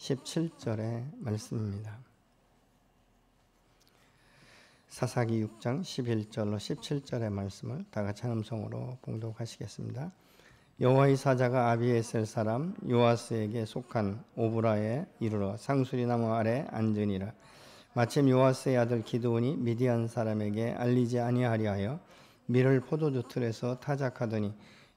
17절의 말씀입니다. 사사기 6장 11절로 17절의 말씀을 다 같이 한 음성으로 봉독하시겠습니다. 여호와의 사자가 아비에셀 사람 요아스에게 속한 오브라에 이르러 상수리 나무 아래 앉으니라. 마침 요아스의 아들 기드온이 미디안 사람에게 알리지 아니하려 하여 밀을 포도주 틀에서 타작하더니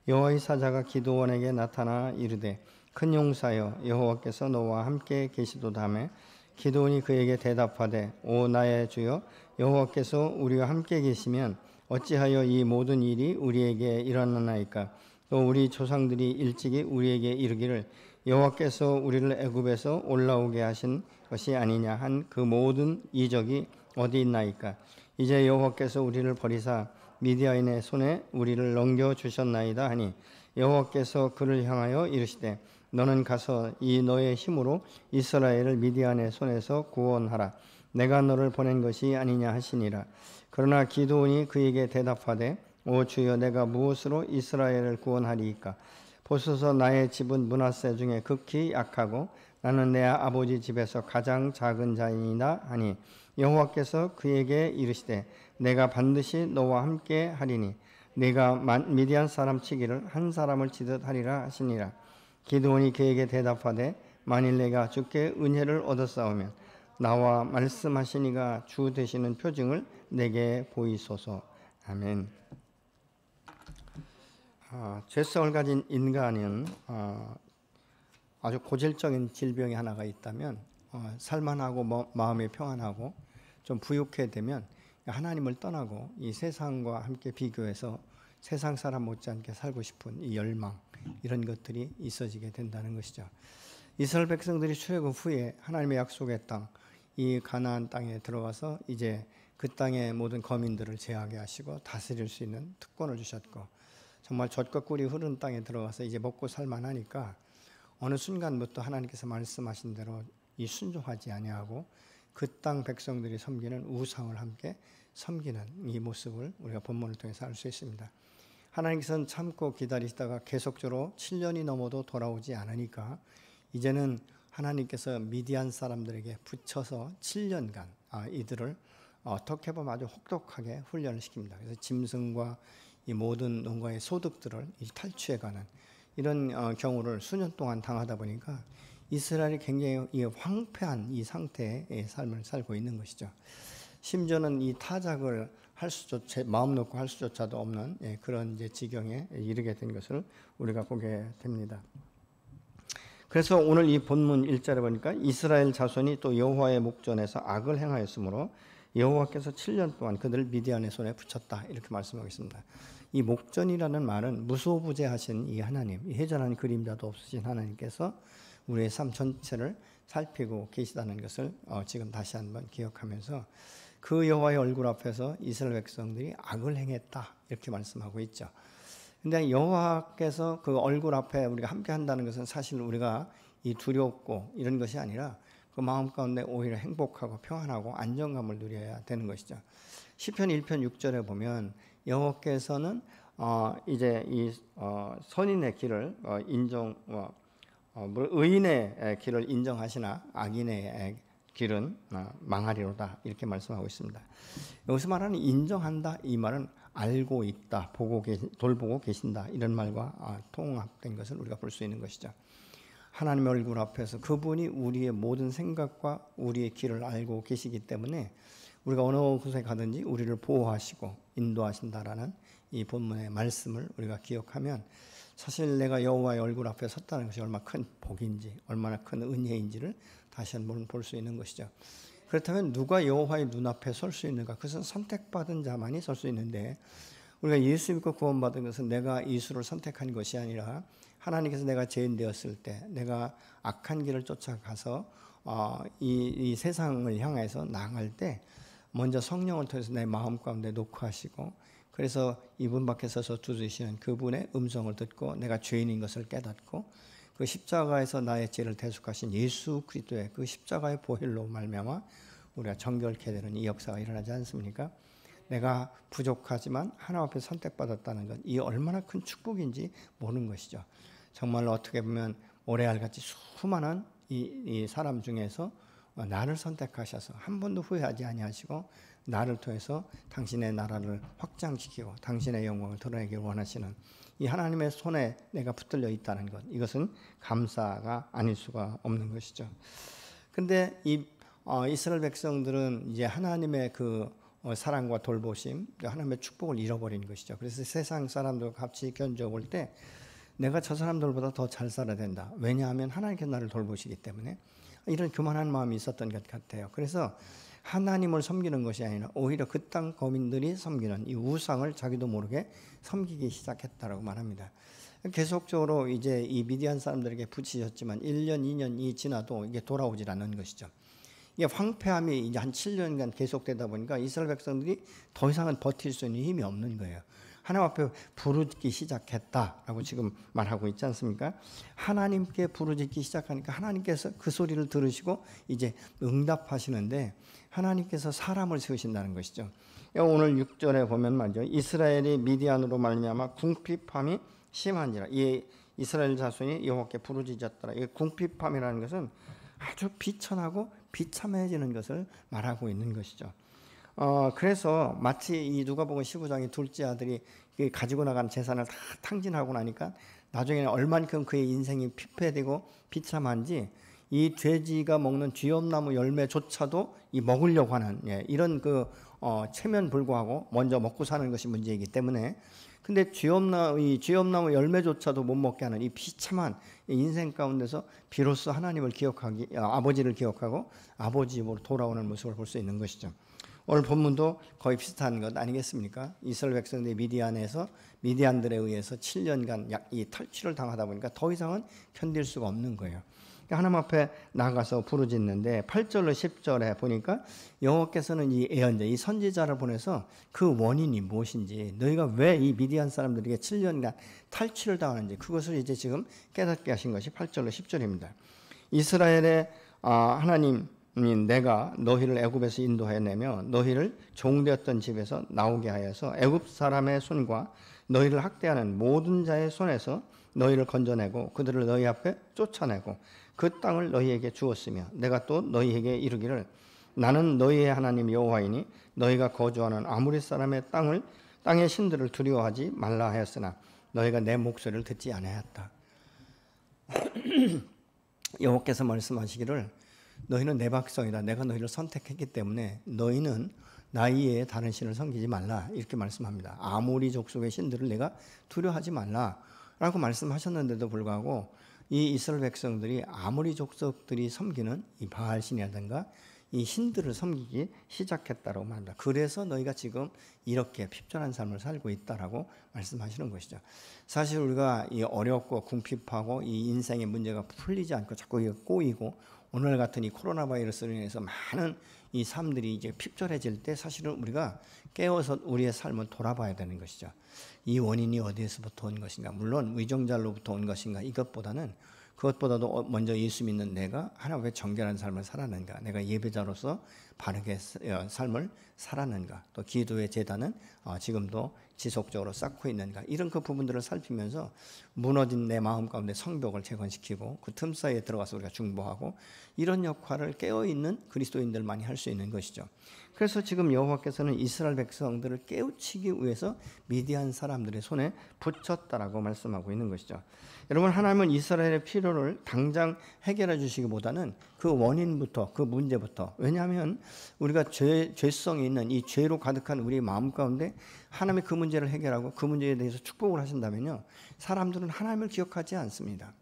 여호와의 사자가 기드온에게 나타나 이르되 큰 용사여 여호와께서 너와 함께 계시도다 하매 기드온이 그에게 대답하되 오 나의 주여 여호와께서 우리와 함께 계시면 어찌하여 이 모든 일이 우리에게 일어나나이까. 또 우리 조상들이 일찍이 우리에게 이르기를 여호와께서 우리를 애굽에서 올라오게 하신 것이 아니냐 한 그 모든 이적이 어디 있나이까. 이제 여호와께서 우리를 버리사 미디안의 손에 우리를 넘겨주셨나이다 하니 여호와께서 그를 향하여 이르시되 너는 가서 이 너의 힘으로 이스라엘을 미디안의 손에서 구원하라. 내가 너를 보낸 것이 아니냐 하시니라. 그러나 기드온이 그에게 대답하되 오 주여 내가 무엇으로 이스라엘을 구원하리이까. 보소서 나의 집은 므낫세 중에 극히 약하고 나는 내 아버지 집에서 가장 작은 자이니이다 하니 여호와께서 그에게 이르시되 내가 반드시 너와 함께 하리니 네가 미디안 사람 치기를 한 사람을 치듯 하리라 하시니라. 기드온이 그에게 대답하되 만일 내가 주께 은혜를 얻었사오면 나와 말씀하시니가 주 되시는 표징을 내게 보이소서. 아멘. 죄성을 가진 인간은 아주 고질적인 질병이 하나가 있다면 살만하고 마음이 평안하고 좀 부유하게 되면 하나님을 떠나고 이 세상과 함께 비교해서 세상 사람 못지않게 살고 싶은 이 열망, 이런 것들이 있어지게 된다는 것이죠. 이스라엘 백성들이 출애굽 후에 하나님의 약속의 땅, 이 가나안 땅에 들어가서 이제 그 땅의 모든 거민들을 제하게 하시고 다스릴 수 있는 특권을 주셨고, 정말 젖과 꿀이 흐르는 땅에 들어가서 이제 먹고 살만하니까 어느 순간부터 하나님께서 말씀하신 대로 이 순종하지 아니하고 그 땅 백성들이 섬기는 우상을 함께 섬기는 이 모습을 우리가 본문을 통해서 알 수 있습니다. 하나님께서는 참고 기다리시다가 계속적으로 7년이 넘어도 돌아오지 않으니까 이제는 하나님께서 미디안 사람들에게 붙여서 7년간 이들을 어떻게 보면 아주 혹독하게 훈련을 시킵니다. 그래서 짐승과 이 모든 농가의 소득들을 탈취해가는 이런 경우를 수년 동안 당하다 보니까 이스라엘이 굉장히 이 황폐한 이 상태의 삶을 살고 있는 것이죠. 심지어는 이 타작을 할 수조차 마음 놓고 할 수조차도 없는 그런 이제 지경에 이르게 된 것을 우리가 보게 됩니다. 그래서 오늘 이 본문 1절에 보니까 이스라엘 자손이 또 여호와의 목전에서 악을 행하였으므로 여호와께서 7년 동안 그들을 미디안의 손에 붙였다, 이렇게 말씀하고 있습니다. 이 목전이라는 말은 무소부재하신 이 하나님, 이 회전한 그림자도 없으신 하나님께서 우리의 삶 전체를 살피고 계시다는 것을 지금 다시 한번 기억하면서 그 여호와의 얼굴 앞에서 이스라엘 백성들이 악을 행했다, 이렇게 말씀하고 있죠. 근데 여호와께서 그 얼굴 앞에 우리가 함께 한다는 것은 사실 우리가 이 두렵고 이런 것이 아니라 그 마음 가운데 오히려 행복하고 평안하고 안정감을 누려야 되는 것이죠. 시편 1편 6절에 보면 여호와께서는 이제 이 선인의 길을 의인의 길을 인정하시나 악인의 길은 망하리로다, 이렇게 말씀하고 있습니다. 여기서 말하는 인정한다, 이 말은 알고 있다, 돌보고 계신다, 이런 말과 통합된 것을 우리가 볼 수 있는 것이죠. 하나님의 얼굴 앞에서 그분이 우리의 모든 생각과 우리의 길을 알고 계시기 때문에 우리가 어느 곳에 가든지 우리를 보호하시고 인도하신다라는 이 본문의 말씀을 우리가 기억하면 사실 내가 여호와의 얼굴 앞에 섰다는 것이 얼마나 큰 복인지, 얼마나 큰 은혜인지를 다시 한번 볼 수 있는 것이죠. 그렇다면 누가 여호와의 눈앞에 설 수 있는가? 그것은 선택받은 자만이 설 수 있는데, 우리가 예수 믿고 구원받은 것은 내가 이수를 선택한 것이 아니라 하나님께서 내가 죄인 되었을 때, 내가 악한 길을 쫓아가서 이 세상을 향해서 나아갈 때 먼저 성령을 통해서 내 마음 가운데 녹화하시고, 그래서 이분 밖에 서서 두드리시는 그분의 음성을 듣고 내가 죄인인 것을 깨닫고 그 십자가에서 나의 죄를 대속하신 예수 그리스도의 그 십자가의 보혈로 말미암아 우리가 정결케 되는 이 역사가 일어나지 않습니까? 내가 부족하지만 하나님 앞에 선택받았다는 것, 이 얼마나 큰 축복인지 모르는 것이죠. 정말로 어떻게 보면 모래알같이 수많은 이 사람 중에서 나를 선택하셔서 한 번도 후회하지 아니하시고 나를 통해서 당신의 나라를 확장시키고 당신의 영광을 드러내길 원하시는 이 하나님의 손에 내가 붙들려 있다는 것, 이것은 감사가 아닐 수가 없는 것이죠. 근데 이 이스라엘 백성들은 이제 하나님의 그 사랑과 돌보심, 하나님의 축복을 잃어버린 것이죠. 그래서 세상 사람들과 같이 견뎌볼 때 내가 저 사람들보다 더 잘 살아야 된다. 왜냐하면 하나님께서 나를 돌보시기 때문에, 이런 교만한 마음이 있었던 것 같아요. 그래서 하나님을 섬기는 것이 아니라 오히려 그 땅 거민들이 섬기는 이 우상을 자기도 모르게 섬기기 시작했다라고 말합니다. 계속적으로 이제 이 미디안 사람들에게 붙이셨지만 1년, 2년이 지나도 이게 돌아오질 않는 것이죠. 이게 황폐함이 이제 한 7년간 계속되다 보니까 이스라엘 백성들이 더 이상은 버틸 수 있는 힘이 없는 거예요. 하나님 앞에 부르짖기 시작했다라고 지금 말하고 있지 않습니까? 하나님께 부르짖기 시작하니까 하나님께서 그 소리를 들으시고 이제 응답하시는데 하나님께서 사람을 세우신다는 것이죠. 오늘 6절에 보면 말이죠. 이스라엘이 미디안으로 말미암아 궁핍함이 심한지라. 이 이스라엘 자손이 여호와께 부르짖었더라. 이 궁핍함이라는 것은 아주 비천하고 비참해지는 것을 말하고 있는 것이죠. 그래서 마치 이 누가복음 15장의 둘째 아들이 가지고 나간 재산을 다 탕진하고 나니까 나중에는 얼만큼 그의 인생이 피폐되고 비참한지 이 돼지가 먹는 쥐엄나무 열매조차도 이 먹으려고 하는 이런 그 체면 불구하고 먼저 먹고 사는 것이 문제이기 때문에, 근데 쥐엄나무 열매조차도 못 먹게 하는 이 비참한 인생 가운데서 비로소 하나님을 기억하기, 아버지를 기억하고 아버지 집으로 돌아오는 모습을 볼 수 있는 것이죠. 오늘 본문도 거의 비슷한 것 아니겠습니까? 이스라엘 백성들이 미디안들에 의해서 7년간 약 이 탈취를 당하다 보니까 더 이상은 견딜 수가 없는 거예요. 하나님 앞에 나가서 부르짖는데 8절로 10절에 보니까 여호와께서는 이 예언자, 이 선지자를 보내서 그 원인이 무엇인지, 너희가 왜 이 미디안 사람들에게 7년간 탈취를 당하는지 그것을 이제 지금 깨닫게 하신 것이 8절로 10절입니다. 이스라엘의 하나님, 내가 너희를 애굽에서 인도해내며 너희를 종되었던 집에서 나오게 하여서 애굽 사람의 손과 너희를 학대하는 모든 자의 손에서 너희를 건져내고 그들을 너희 앞에 쫓아내고 그 땅을 너희에게 주었으며 내가 또 너희에게 이르기를 나는 너희의 하나님 여호와이니 너희가 거주하는 아무리 사람의 땅의 신들을 두려워하지 말라 하였으나 너희가 내 목소리를 듣지 아니하였다. 여호와께서 말씀하시기를 너희는 내 백성이다. 내가 너희를 선택했기 때문에 너희는 나 이외에 다른 신을 섬기지 말라. 이렇게 말씀합니다. 아모리 족속의 신들을 내가 두려워하지 말라 라고 말씀하셨는데도 불구하고 이 이스라엘 백성들이 아모리 족속들이 섬기는 이 바알신이라든가 이 신들을 섬기기 시작했다고 말합니다. 그래서 너희가 지금 이렇게 핍절한 삶을 살고 있다라고 말씀하시는 것이죠. 사실 우리가 이 어렵고 궁핍하고 이 인생의 문제가 풀리지 않고 자꾸 꼬이고 오늘 같은 이 코로나 바이러스로 인해서 많은 이 삶들이 이제 핍절해질 때 사실은 우리가 깨어서 우리의 삶을 돌아봐야 되는 것이죠. 이 원인이 어디에서부터 온 것인가? 물론 위정자로부터 온 것인가? 이것보다는 그것보다도 먼저 예수 믿는 내가 하나님의 정결한 삶을 살았는가? 내가 예배자로서 바르게 삶을 살았는가? 또 기도의 제단은 지금도 지속적으로 쌓고 있는가? 이런 그 부분들을 살피면서 무너진 내 마음 가운데 성벽을 재건시키고 그 틈 사이에 들어가서 우리가 중보하고 이런 역할을 깨어있는 그리스도인들만이 할 수 있는 것이죠. 그래서 지금 여호와께서는 이스라엘 백성들을 깨우치기 위해서 미디안 사람들의 손에 붙였다라고 말씀하고 있는 것이죠. 여러분, 하나님은 이스라엘의 필요를 당장 해결해 주시기보다는 그 원인부터, 그 문제부터, 왜냐하면 우리가 죄성이 있는 이 죄로 가득한 우리의 마음 가운데 하나님이 그 문제를 해결하고 그 문제에 대해서 축복을 하신다면요, 사람들은 하나님을 기억하지 않습니다.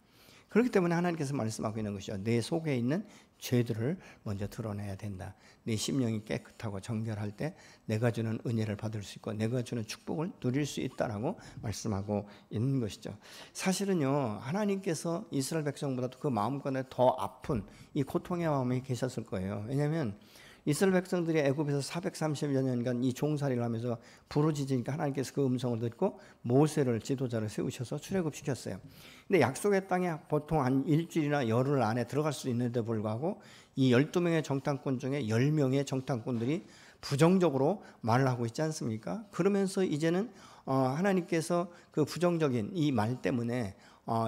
그렇기 때문에 하나님께서 말씀하고 있는 것이죠. 내 속에 있는 죄들을 먼저 드러내야 된다. 내 심령이 깨끗하고 정결할 때 내가 주는 은혜를 받을 수 있고 내가 주는 축복을 누릴 수 있다라고 말씀하고 있는 것이죠. 사실은요, 하나님께서 이스라엘 백성보다도 그 마음 가운데 더 아픈 이 고통의 마음이 계셨을 거예요. 왜냐하면 이스라엘 백성들이 애굽에서 430여 년간 이 종살이를 하면서 부르짖으니까 하나님께서 그 음성을 듣고 모세를 지도자를 세우셔서 출애굽시켰어요. 근데 약속의 땅에 보통 한 일주일이나 열흘 안에 들어갈 수 있는데 불구하고 이 12명의 정탐꾼 중에 10명의 정탐꾼들이 부정적으로 말을 하고 있지 않습니까? 그러면서 이제는 하나님께서 그 부정적인 이 말 때문에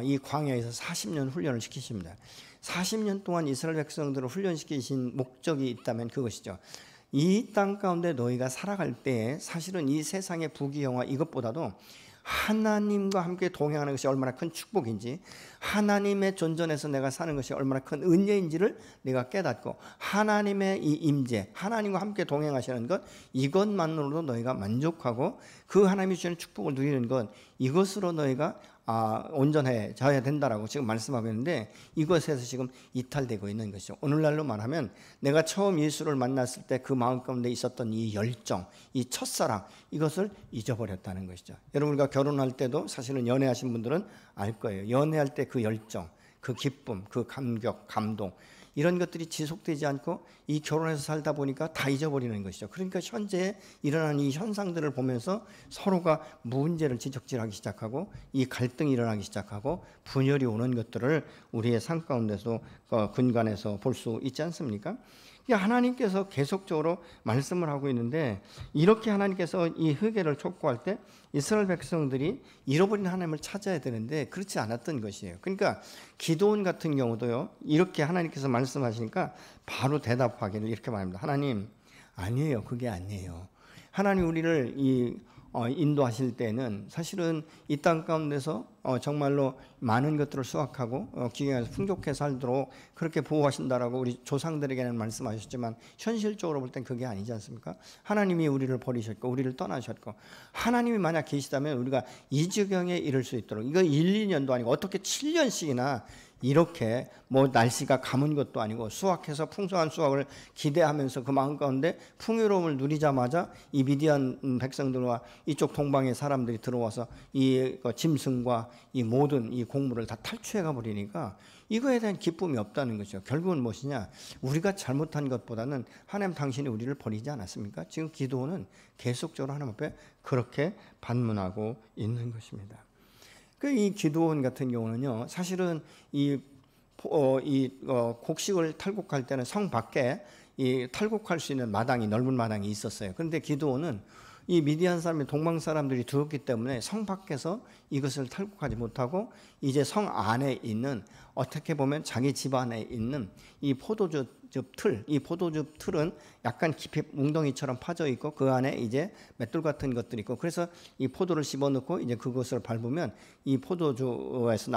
이 광야에서 40년 훈련을 시키십니다. 40년 동안 이스라엘 백성들을 훈련시키신 목적이 있다면 그것이죠. 이 땅 가운데 너희가 살아갈 때에 사실은 이 세상의 부귀영화 이것보다도 하나님과 함께 동행하는 것이 얼마나 큰 축복인지, 하나님의 존전에서 내가 사는 것이 얼마나 큰 은혜인지를 내가 깨닫고, 하나님의 이 임재, 하나님과 함께 동행하시는 것, 이것만으로도 너희가 만족하고 그 하나님이 주시는 축복을 누리는 것, 이것으로 너희가 온전해져야 된다라고 지금 말씀하고 있는데, 이것에서 지금 이탈되고 있는 것이죠. 오늘날로 말하면 내가 처음 예수를 만났을 때 그 마음 가운데 있었던 이 열정, 이 첫사랑, 이것을 잊어버렸다는 것이죠. 여러분, 우리가 결혼할 때도 사실은 연애하신 분들은 알 거예요. 연애할 때 그 열정, 그 기쁨, 그 감격, 감동, 이런 것들이 지속되지 않고 이 결혼해서 살다 보니까 다 잊어버리는 것이죠. 그러니까 현재 일어나는 이 현상들을 보면서 서로가 문제를 지적질하기 시작하고, 이 갈등이 일어나기 시작하고 분열이 오는 것들을 우리의 삶 가운데서 근간에서 볼 수 있지 않습니까? 하나님께서 계속적으로 말씀을 하고 있는데, 이렇게 하나님께서 이 회개를 촉구할 때 이스라엘 백성들이 잃어버린 하나님을 찾아야 되는데 그렇지 않았던 것이에요. 그러니까 기드온 같은 경우도요, 이렇게 하나님께서 말씀하시니까 바로 대답하기를 이렇게 말합니다. 하나님, 아니에요. 그게 아니에요. 하나님 우리를 인도하실 때는 사실은 이 땅 가운데서 정말로 많은 것들을 수확하고 기경에서 풍족해 살도록 그렇게 보호하신다라고 우리 조상들에게는 말씀하셨지만, 현실적으로 볼 땐 그게 아니지 않습니까? 하나님이 우리를 버리셨고 우리를 떠나셨고, 하나님이 만약 계시다면 우리가 이 지경에 이를 수 있도록, 이거 1, 2년도 아니고 어떻게 7년씩이나 이렇게 날씨가 가문 것도 아니고 수확해서 풍성한 수확을 기대하면서 그 마음 가운데 풍요로움을 누리자마자 이 미디안 백성들과 이쪽 동방의 사람들이 들어와서 이 짐승과 이 모든 이 곡물을 다 탈취해 가버리니까 이거에 대한 기쁨이 없다는 거죠. 결국은 무엇이냐? 우리가 잘못한 것보다는 하나님 당신이 우리를 버리지 않았습니까? 지금 기도는 계속적으로 하나님 앞에 그렇게 반문하고 있는 것입니다. 이 기드온 같은 경우는요, 사실은 곡식을 탈곡할 때는 성 밖에 탈곡할 수 있는 마당이, 넓은 마당이 있었어요. 그런데 기드온은 이 미디안 사람이, 동방 사람들이 두었기 때문에 성 밖에서 이것을 탈곡하지 못하고 이제 성 안에 있는, 어떻게 보면 자기 집 안에 있는 이 포도주 틀, 이 포도주 틀은 약간 깊이 웅덩이처럼 파져 있고 그 안에 이제 맷돌 같은 것들이 있고, 그래서 이 포도를 씹어넣고 이제 그것을 밟으면 이 포도에서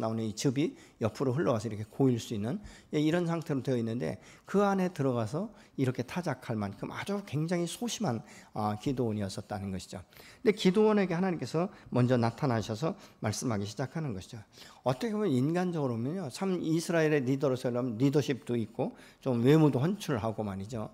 나오는 이 즙이 옆으로 흘러가서 이렇게 고일 수 있는 이런 상태로 되어 있는데, 그 안에 들어가서 이렇게 타작할 만큼 아주 굉장히 소심한 기드온이었었다는 것이죠. 근데 기드온에게 하나님께서 먼저 나타나셔서 말씀하기 시작하는 것이죠. 어떻게 보면 인간적으로면요, 참 이스라엘의 리더로서는 리더십도 있고 좀 외모도 헌출하고 말이죠.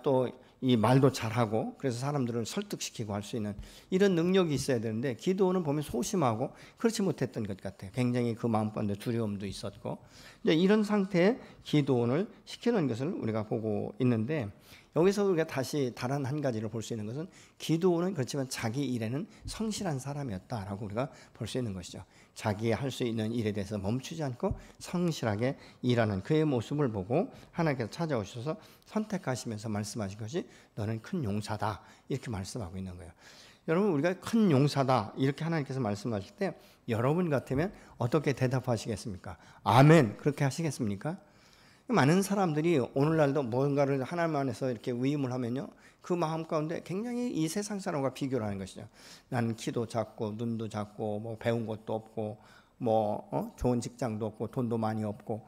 또 이 말도 잘하고, 그래서 사람들을 설득시키고 할 수 있는 이런 능력이 있어야 되는데, 기드온은 보면 소심하고 그렇지 못했던 것 같아요. 굉장히 그 마음 가운데 두려움도 있었고, 이제 이런 상태의 기드온을 시키는 것을 우리가 보고 있는데, 여기서 우리가 다시 다른 한 가지를 볼 수 있는 것은, 기드온은 그렇지만 자기 일에는 성실한 사람이었다라고 우리가 볼 수 있는 것이죠. 자기 할 수 있는 일에 대해서 멈추지 않고 성실하게 일하는 그의 모습을 보고 하나님께서 찾아오셔서 선택하시면서 말씀하신 것이, 너는 큰 용사다, 이렇게 말씀하고 있는 거예요. 여러분, 우리가 큰 용사다 이렇게 하나님께서 말씀하실 때 여러분 같으면 어떻게 대답하시겠습니까? 아멘, 그렇게 하시겠습니까? 많은 사람들이 오늘날도 뭔가를 하나님 안에서 이렇게 위임을 하면요, 그 마음 가운데 굉장히 이 세상 사람과 비교를 하는 것이죠. 나는 키도 작고 눈도 작고 배운 것도 없고 좋은 직장도 없고 돈도 많이 없고,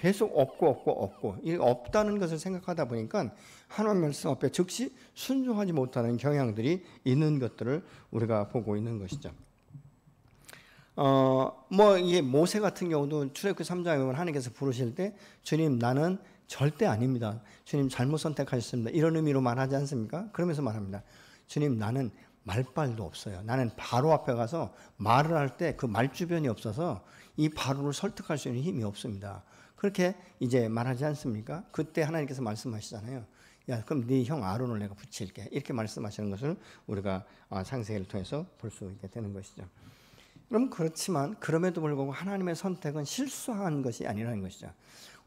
계속 없고 이 없다는 것을 생각하다 보니까 하나님 말씀 앞에 즉시 순종하지 못하는 경향들이 있는 것들을 우리가 보고 있는 것이죠. 이게 모세 같은 경우도 출애굽기 3장에 보면 하나님께서 부르실 때, 주님 나는 절대 아닙니다, 주님 잘못 선택하셨습니다, 이런 의미로 말하지 않습니까? 그러면서 말합니다. 주님 나는 말발도 없어요. 나는 바로 앞에 가서 말을 할 때 그 말 주변이 없어서 이 바로를 설득할 수 있는 힘이 없습니다. 그렇게 이제 말하지 않습니까? 그때 하나님께서 말씀하시잖아요. 야, 그럼 네 형 아론을 내가 붙일게, 이렇게 말씀하시는 것을 우리가 창세기를 통해서 볼 수 있게 되는 것이죠. 그럼 그렇지만 그럼에도 불구하고 하나님의 선택은 실수한 것이 아니라는 것이죠.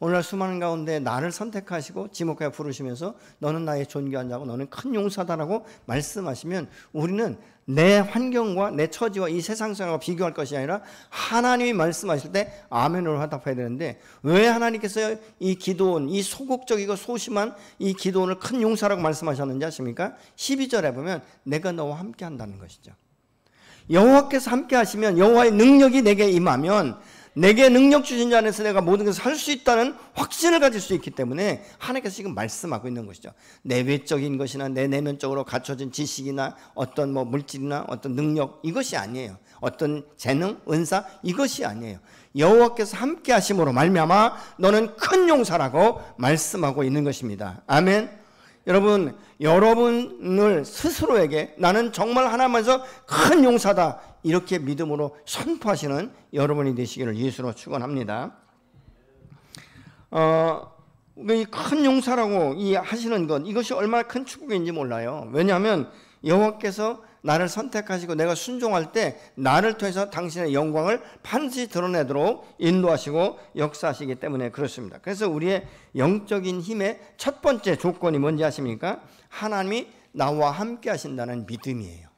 오늘날 수많은 가운데 나를 선택하시고 지목하여 부르시면서 너는 나의 존귀한 자고 너는 큰 용사다라고 말씀하시면 우리는 내 환경과 내 처지와 이 세상 생활과 비교할 것이 아니라 하나님이 말씀하실 때 아멘으로 화답해야 되는데, 왜 하나님께서 이 기도원, 이 소극적이고 소심한 이 기도원을 큰 용사라고 말씀하셨는지 아십니까? 12절에 보면 내가 너와 함께 한다는 것이죠. 여호와께서 함께 하시면, 여호와의 능력이 내게 임하면, 내게 능력 주신 자 안에서 내가 모든 것을 할 수 있다는 확신을 가질 수 있기 때문에 하나님께서 지금 말씀하고 있는 것이죠. 내 외적인 것이나 내 내면적으로 갖춰진 지식이나 어떤 물질이나 어떤 능력, 이것이 아니에요. 어떤 재능, 은사, 이것이 아니에요. 여호와께서 함께 하심으로 말미암아 너는 큰 용사라고 말씀하고 있는 것입니다. 아멘. 여러분, 여러분을 스스로에게 나는 정말 하나님께서 큰 용사다, 이렇게 믿음으로 선포하시는 여러분이 되시기를 예수로 축원합니다. 이 큰 용사라고 하시는 것, 이것이 얼마나 큰 축복인지 몰라요. 왜냐하면 여호와께서 나를 선택하시고 내가 순종할 때 나를 통해서 당신의 영광을 반드시 드러내도록 인도하시고 역사하시기 때문에 그렇습니다. 그래서 우리의 영적인 힘의 첫 번째 조건이 뭔지 아십니까? 하나님이 나와 함께 하신다는 믿음이에요.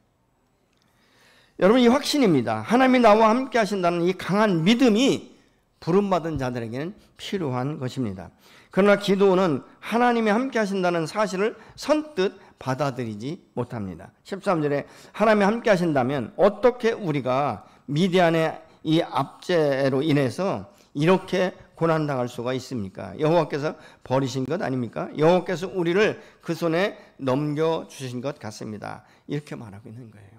여러분, 이 확신입니다. 하나님이 나와 함께 하신다는 이 강한 믿음이 부름받은 자들에게는 필요한 것입니다. 그러나 기도는 하나님이 함께 하신다는 사실을 선뜻 받아들이지 못합니다. 13절에 하나님이 함께 하신다면 어떻게 우리가 미디안의 이 압제로 인해서 이렇게 고난당할 수가 있습니까? 여호와께서 버리신 것 아닙니까? 여호와께서 우리를 그 손에 넘겨주신 것 같습니다. 이렇게 말하고 있는 거예요.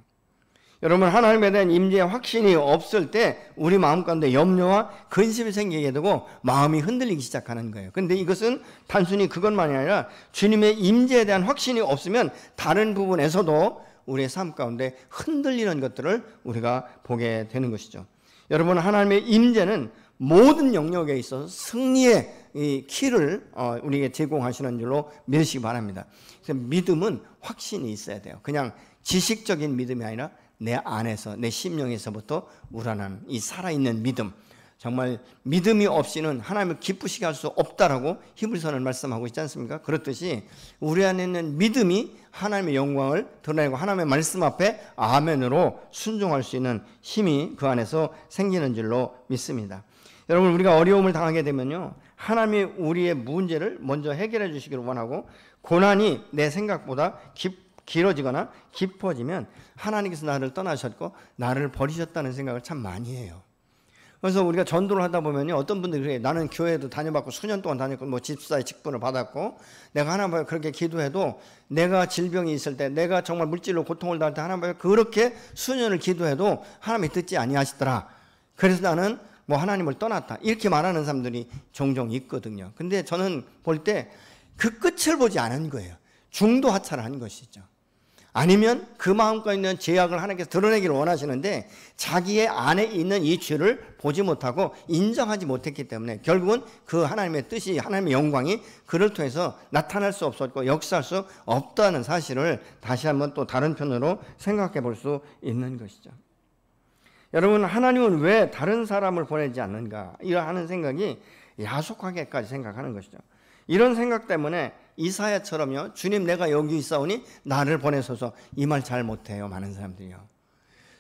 여러분, 하나님에 대한 임재의 확신이 없을 때 우리 마음 가운데 염려와 근심이 생기게 되고 마음이 흔들리기 시작하는 거예요. 그런데 이것은 단순히 그것만이 아니라 주님의 임재에 대한 확신이 없으면 다른 부분에서도 우리의 삶 가운데 흔들리는 것들을 우리가 보게 되는 것이죠. 여러분, 하나님의 임재는 모든 영역에 있어서 승리의 이 키를 우리에게 제공하시는 줄로 믿으시기 바랍니다. 그래서 믿음은 확신이 있어야 돼요. 그냥 지식적인 믿음이 아니라 내 안에서, 내 심령에서부터 우러나는 이 살아있는 믿음, 정말 믿음이 없이는 하나님을 기쁘시게 할 수 없다라고 히브리서는 말씀하고 있지 않습니까? 그렇듯이 우리 안에 있는 믿음이 하나님의 영광을 드러내고 하나님의 말씀 앞에 아멘으로 순종할 수 있는 힘이 그 안에서 생기는 줄로 믿습니다. 여러분, 우리가 어려움을 당하게 되면요, 하나님이 우리의 문제를 먼저 해결해 주시기를 원하고, 고난이 내 생각보다 길어지거나 깊어지면 하나님께서 나를 떠나셨고 나를 버리셨다는 생각을 참 많이 해요. 그래서 우리가 전도를 하다 보면 어떤 분들이 그래요. 나는 교회도 다녀봤고 수년 동안 다녔고 집사의 직분을 받았고 내가 하나님 앞에 그렇게 기도해도, 내가 질병이 있을 때, 내가 정말 물질로 고통을 당할 때 하나님 앞에 그렇게 수년을 기도해도 하나님이 듣지 아니하시더라. 그래서 나는 하나님을 떠났다, 이렇게 말하는 사람들이 종종 있거든요. 근데 저는 볼 때 그 끝을 보지 않은 거예요. 중도 하차를 한 것이죠. 아니면 그 마음과 있는 죄악을 하나님께서 드러내기를 원하시는데 자기의 안에 있는 이 죄를 보지 못하고 인정하지 못했기 때문에 결국은 그 하나님의 뜻이, 하나님의 영광이 그를 통해서 나타날 수 없었고 역사할 수 없다는 사실을 다시 한번 또 다른 편으로 생각해 볼 수 있는 것이죠. 여러분, 하나님은 왜 다른 사람을 보내지 않는가, 이러한 생각이 야속하게까지 생각하는 것이죠. 이런 생각 때문에 이사야처럼요, 주님 내가 여기 있사오니 나를 보내소서, 이 말 잘 못해요, 많은 사람들이요.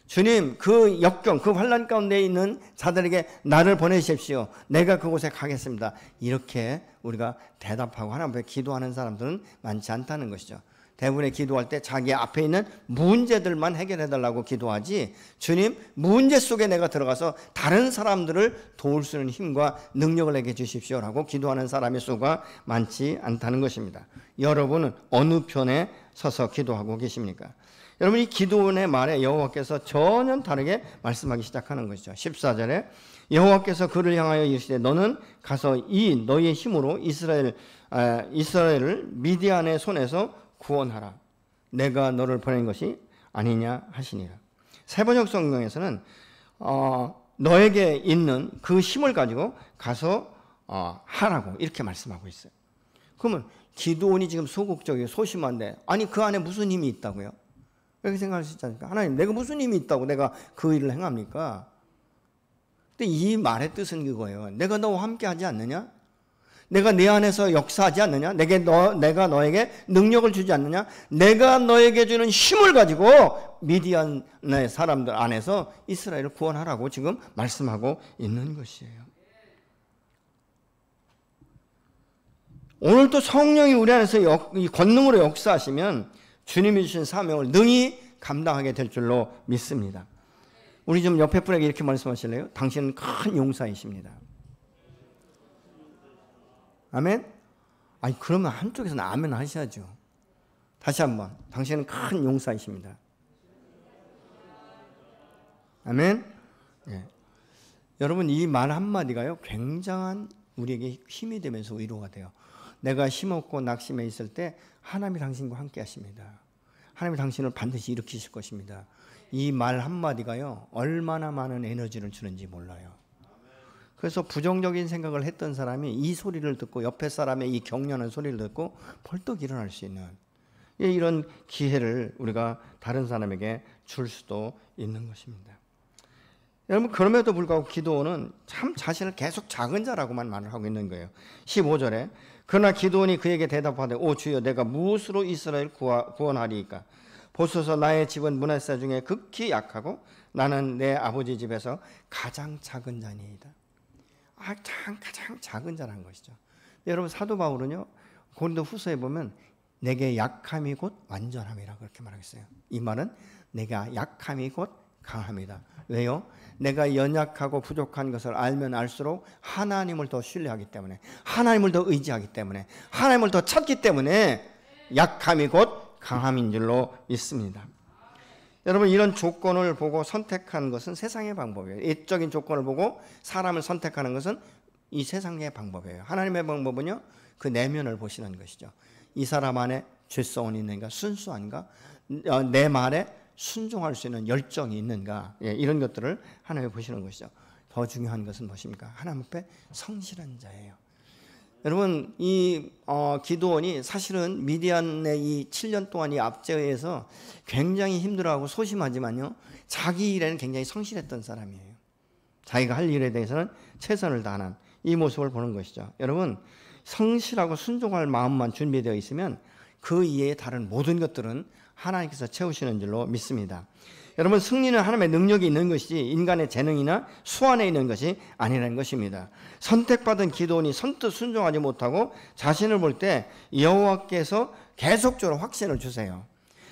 주님, 그 역경, 그 환난 가운데 있는 자들에게 나를 보내십시오, 내가 그곳에 가겠습니다, 이렇게 우리가 대답하고 하나님 앞에 기도하는 사람들은 많지 않다는 것이죠. 대부분의 기도할 때 자기 앞에 있는 문제들만 해결해달라고 기도하지, 주님 문제 속에 내가 들어가서 다른 사람들을 도울 수 있는 힘과 능력을 내게 주십시오라고 기도하는 사람의 수가 많지 않다는 것입니다. 여러분은 어느 편에 서서 기도하고 계십니까? 여러분, 이 기도원의 말에 여호와께서 전혀 다르게 말씀하기 시작하는 것이죠. 14절에 여호와께서 그를 향하여 이르시되 너는 가서 이 너희의 힘으로 이스라엘을 미디안의 손에서 구원하라, 내가 너를 보낸 것이 아니냐 하시니라. 세번역 성경에서는 너에게 있는 그 힘을 가지고 가서 하라고 이렇게 말씀하고 있어요. 그러면 기도원이 지금 소극적이고 소심한데, 아니 그 안에 무슨 힘이 있다고요? 이렇게 생각할 수 있지 않습니까? 하나님, 내가 무슨 힘이 있다고 내가 그 일을 행합니까? 근데 이 말의 뜻은 그거예요. 내가 너와 함께 하지 않느냐? 내가 내 안에서 역사하지 않느냐? 내가 너에게 능력을 주지 않느냐? 내가 너에게 주는 힘을 가지고 미디안의 사람들 안에서 이스라엘을 구원하라고 지금 말씀하고 있는 것이에요. 오늘도 성령이 우리 안에서 권능으로 역사하시면 주님이 주신 사명을 능히 감당하게 될 줄로 믿습니다. 우리 좀 옆에 분에게 이렇게 말씀하실래요? 당신은 큰 용사이십니다. 아멘? 아니 그러면 한쪽에서는 아멘 하셔야죠. 다시 한번, 당신은 큰 용사이십니다. 아멘? 예. 여러분, 이 말 한마디가요 굉장한 우리에게 힘이 되면서 위로가 돼요. 내가 힘없고 낙심해 있을 때 하나님이 당신과 함께 하십니다. 하나님이 당신을 반드시 일으키실 것입니다. 이 말 한마디가요 얼마나 많은 에너지를 주는지 몰라요. 그래서 부정적인 생각을 했던 사람이 이 소리를 듣고 옆에 사람의 이 격려하는 소리를 듣고 벌떡 일어날 수 있는 이런 기회를 우리가 다른 사람에게 줄 수도 있는 것입니다. 여러분, 그럼에도 불구하고 기드온은 참 자신을 계속 작은 자라고만 말을 하고 있는 거예요. 15절에 그러나 기드온이 그에게 대답하되 오 주여 내가 무엇으로 이스라엘 구원하리이까? 보소서 나의 집은 므낫세 중에 극히 약하고 나는 내 아버지 집에서 가장 작은 자니이다. 가장 작은 자라는 것이죠. 여러분, 사도 바울은요 고린도 후서에 보면 내게 약함이 곧 완전함이라고 그렇게 말하겠어요. 이 말은 내가 약함이 곧 강함이다. 왜요? 내가 연약하고 부족한 것을 알면 알수록 하나님을 더 신뢰하기 때문에, 하나님을 더 의지하기 때문에, 하나님을 더 찾기 때문에 약함이 곧 강함인 줄로 믿습니다. 여러분, 이런 조건을 보고 선택한 것은 세상의 방법이에요. 예적인 조건을 보고 사람을 선택하는 것은 이 세상의 방법이에요. 하나님의 방법은요 그 내면을 보시는 것이죠. 이 사람 안에 죄성은 있는가, 순수한가, 내 말에 순종할 수 있는 열정이 있는가, 이런 것들을 하나님이 보시는 것이죠. 더 중요한 것은 무엇입니까? 하나님 앞에 성실한 자예요. 여러분, 이 기드온이 사실은 미디안의 이 7년 동안 이 압제에서 굉장히 힘들어하고 소심하지만요 자기 일에는 굉장히 성실했던 사람이에요. 자기가 할 일에 대해서는 최선을 다하는 이 모습을 보는 것이죠. 여러분, 성실하고 순종할 마음만 준비되어 있으면 그 이외의 다른 모든 것들은 하나님께서 채우시는 줄로 믿습니다. 여러분, 승리는 하나님의 능력이 있는 것이지 인간의 재능이나 수완에 있는 것이 아니라는 것입니다. 선택받은 기드온이 선뜻 순종하지 못하고 자신을 볼 때 여호와께서 계속적으로 확신을 주세요.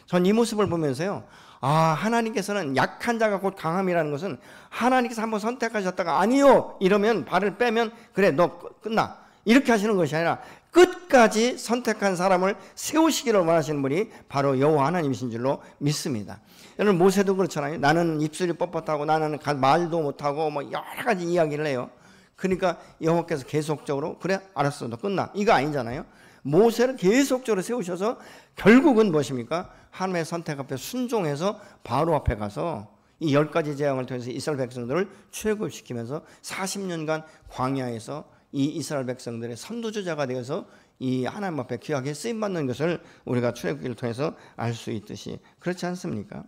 전 이 모습을 보면서요, 하나님께서는 약한 자가 곧 강함이라는 것은 하나님께서 한번 선택하셨다가 아니요 이러면 발을 빼면 그래 너 끝나 이렇게 하시는 것이 아니라 끝까지 선택한 사람을 세우시기를 원하시는 분이 바로 여호와 하나님이신 줄로 믿습니다. 여러분, 모세도 그렇잖아요. 나는 입술이 뻣뻣하고 나는 말도 못하고 뭐 여러 가지 이야기를 해요. 그러니까 여호와께서 계속적으로 그래 알았어 너 끝나 이거 아니잖아요. 모세를 계속적으로 세우셔서 결국은 무엇입니까? 하나님의 선택 앞에 순종해서 바로 앞에 가서 이 10가지 재앙을 통해서 이스라엘 백성들을 출애굽시키면서 40년간 광야에서 이 이스라엘 백성들의 선두주자가 되어서 이 하나님 앞에 귀하게 쓰임받는 것을 우리가 출애굽기를 통해서 알 수 있듯이, 그렇지 않습니까?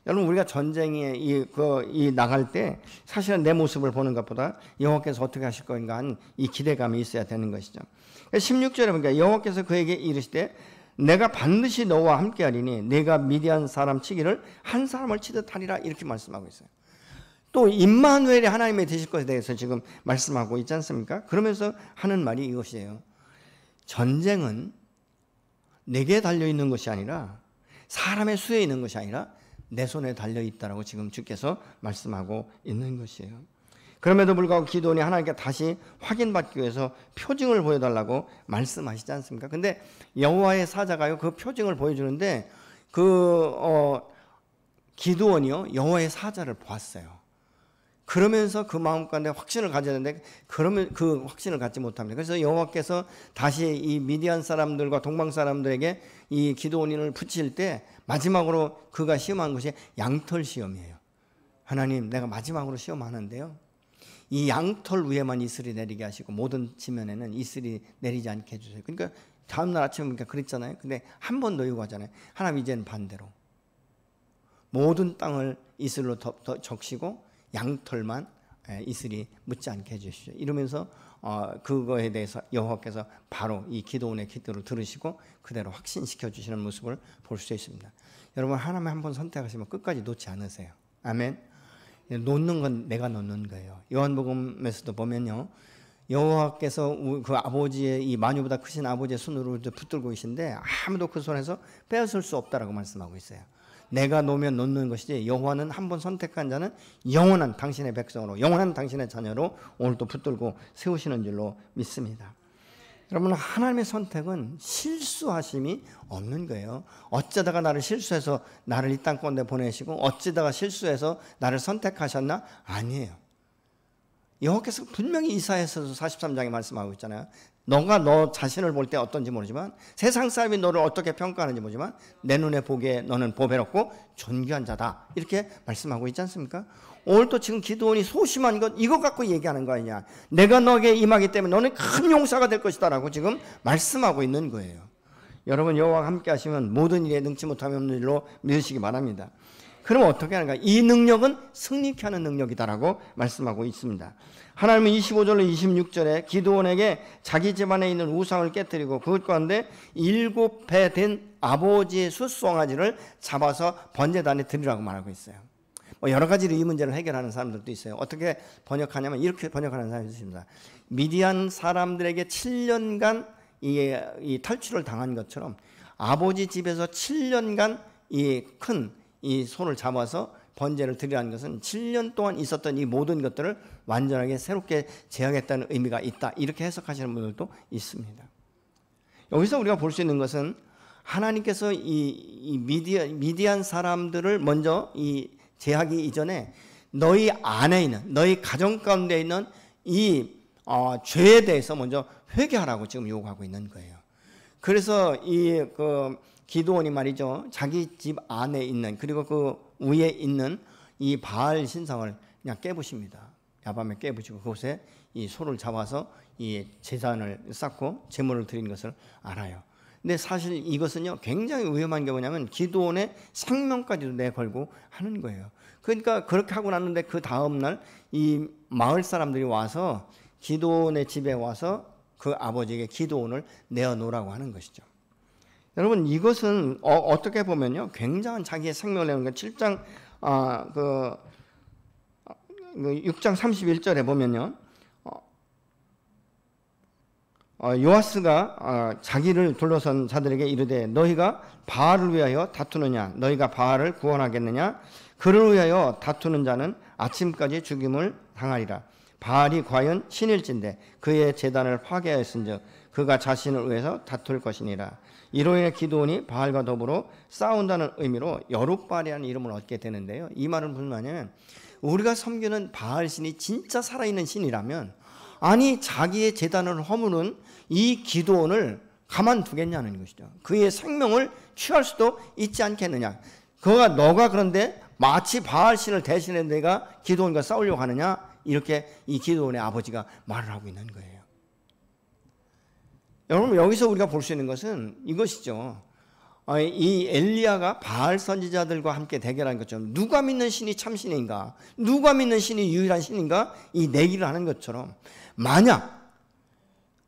여러분, 우리가 전쟁에 나갈 때 사실은 내 모습을 보는 것보다 여호와께서 어떻게 하실 건가 하는 이 기대감이 있어야 되는 것이죠. 16절에 보니까 여호와께서 그에게 이르시되 내가 반드시 너와 함께하리니 내가 미디안 사람 치기를 한 사람을 치듯 하리라, 이렇게 말씀하고 있어요. 또 임마누엘이 하나님이 되실 것에 대해서 지금 말씀하고 있지 않습니까? 그러면서 하는 말이 이것이에요. 전쟁은 내게 달려있는 것이 아니라 사람의 수에 있는 것이 아니라 내 손에 달려있다라고 지금 주께서 말씀하고 있는 것이에요. 그럼에도 불구하고 기드온이 하나님께 다시 확인받기 위해서 표징을 보여달라고 말씀하시지 않습니까? 근데 여호와의 사자가요 그 표징을 보여주는데 기드온이요 여호와의 사자를 보았어요. 그러면서 그 마음 가운데 확신을 가져야 되는데 그러면 그 확신을 갖지 못합니다. 그래서 여호와께서 다시 이 미디안 사람들과 동방 사람들에게 이 기드온을 붙일 때 마지막으로 그가 시험한 것이 양털 시험이에요. 하나님, 내가 마지막으로 시험하는데요, 이 양털 위에만 이슬이 내리게 하시고 모든 지면에는 이슬이 내리지 않게 해주세요. 그러니까 다음날 아침에 보니까 그랬잖아요. 근데 한 번 더 요구하잖아요. 하나님, 이제는 반대로 모든 땅을 이슬로 적시고 양털만 이슬이 묻지 않게 해주시죠. 이러면서 그거에 대해서 여호와께서 바로 이 기드온의 기도를 들으시고 그대로 확신시켜 주시는 모습을 볼 수 있습니다. 여러분 하나님 한번 선택하시면 끝까지 놓지 않으세요. 아멘. 놓는 건 내가 놓는 거예요. 요한복음에서도 보면요, 여호와께서 그 아버지의 이 만유보다 크신 아버지의 손으로 붙들고 계신데 아무도 그 손에서 빼앗을 수 없다라고 말씀하고 있어요. 내가 놓으면 놓는 것이지 여호와는 한번 선택한 자는 영원한 당신의 백성으로, 영원한 당신의 자녀로 오늘도 붙들고 세우시는 줄로 믿습니다. 여러분 하나님의 선택은 실수하심이 없는 거예요. 어쩌다가 나를 실수해서 나를 이 땅 가운데 보내시고 어쩌다가 실수해서 나를 선택하셨나? 아니에요. 여호와께서 분명히 이사야서도 43장에 말씀하고 있잖아요. 너가 너 자신을 볼 때 어떤지 모르지만 세상 사람이 너를 어떻게 평가하는지 모르지만 내 눈에 보기에 너는 보배롭고 존귀한 자다, 이렇게 말씀하고 있지 않습니까? 오늘도 지금 기드온이 소심한 것 이거 갖고 얘기하는 거 아니냐. 내가 너에게 임하기 때문에 너는 큰 용사가 될 것이다 라고 지금 말씀하고 있는 거예요. 여러분 여호와와 함께 하시면 모든 일에 능치 못함이 없는 일로 믿으시기 바랍니다. 그럼 어떻게 하는가? 이 능력은 승리케 하는 능력이다라고 말씀하고 있습니다. 하나님은 25절로 26절에 기드온에게 자기 집안에 있는 우상을 깨뜨리고 그것 가운데 7배 된 아버지의 숫송아지를 잡아서 번제단에 드리라고 말하고 있어요. 여러 가지로 이 문제를 해결하는 사람들도 있어요. 어떻게 번역하냐면 이렇게 번역하는 사람이 있습니다. 미디안 사람들에게 7년간 이 탈출을 당한 것처럼 아버지 집에서 7년간 이 큰 이 소를 잡아서 번제를 드리라는 것은 7년 동안 있었던 이 모든 것들을 완전하게 새롭게 제하겠다는 의미가 있다, 이렇게 해석하시는 분들도 있습니다. 여기서 우리가 볼 수 있는 것은 하나님께서 이 미디안 사람들을 먼저 이 제하기 이전에 너희 안에 있는, 너희 가정 가운데 있는 이 죄에 대해서 먼저 회개하라고 지금 요구하고 있는 거예요. 그래서 기드온이 말이죠, 자기 집 안에 있는 그리고 그 위에 있는 이 바알 신상을 그냥 깨부십니다. 야밤에 깨부시고 그곳에 이 소를 잡아서 이 제단을 쌓고 제물을 드린 것을 알아요. 근데 사실 이것은요 굉장히 위험한 게 뭐냐면 기드온의 생명까지도 내걸고 하는 거예요. 그러니까 그렇게 하고 났는데 그 다음날 이 마을 사람들이 와서 기드온의 집에 와서 그 아버지에게 기드온을 내어놓으라고 하는 것이죠. 여러분 이것은 어떻게 보면요 굉장한 자기의 생명을 내는 거. 7장 6장 31절에 보면요 요아스가 자기를 둘러선 자들에게 이르되 너희가 바알을 위하여 다투느냐, 너희가 바알을 구원하겠느냐, 그를 위하여 다투는 자는 아침까지 죽임을 당하리라. 바알이 과연 신일진데 그의 제단을 파괴하였은즉 그가 자신을 위해서 다툴 것이니라. 이로 인해 기드온이 바알과 더불어 싸운다는 의미로 여룻바알이라는 이름을 얻게 되는데요. 이 말은 무슨 말이냐면 우리가 섬기는 바알 신이 진짜 살아있는 신이라면 아니 자기의 제단을 허무는 이 기드온을 가만두겠냐는 것이죠. 그의 생명을 취할 수도 있지 않겠느냐. 너가 그런데 마치 바알 신을 대신해 내가 기드온과 싸우려고 하느냐, 이렇게 이 기드온의 아버지가 말을 하고 있는 거예요. 여러분 여기서 우리가 볼 수 있는 것은 이것이죠. 이 엘리야가 바알 선지자들과 함께 대결한 것처럼 누가 믿는 신이 참신인가, 누가 믿는 신이 유일한 신인가, 이 내기를 하는 것처럼 만약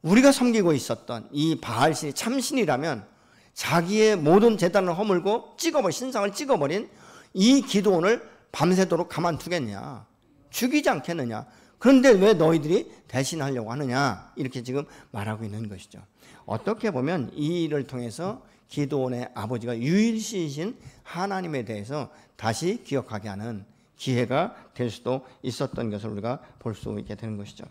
우리가 섬기고 있었던 이 바알 신이 참신이라면 자기의 모든 제단을 허물고 신상을 찍어버린 이 기드온을 밤새도록 가만두겠냐, 죽이지 않겠느냐. 그런데 왜 너희들이 대신하려고 하느냐, 이렇게 지금 말하고 있는 것이죠. 어떻게 보면 이 일을 통해서 기드온의 아버지가 유일신이신 하나님에 대해서 다시 기억하게 하는 기회가 될 수도 있었던 것을 우리가 볼 수 있게 되는 것이죠.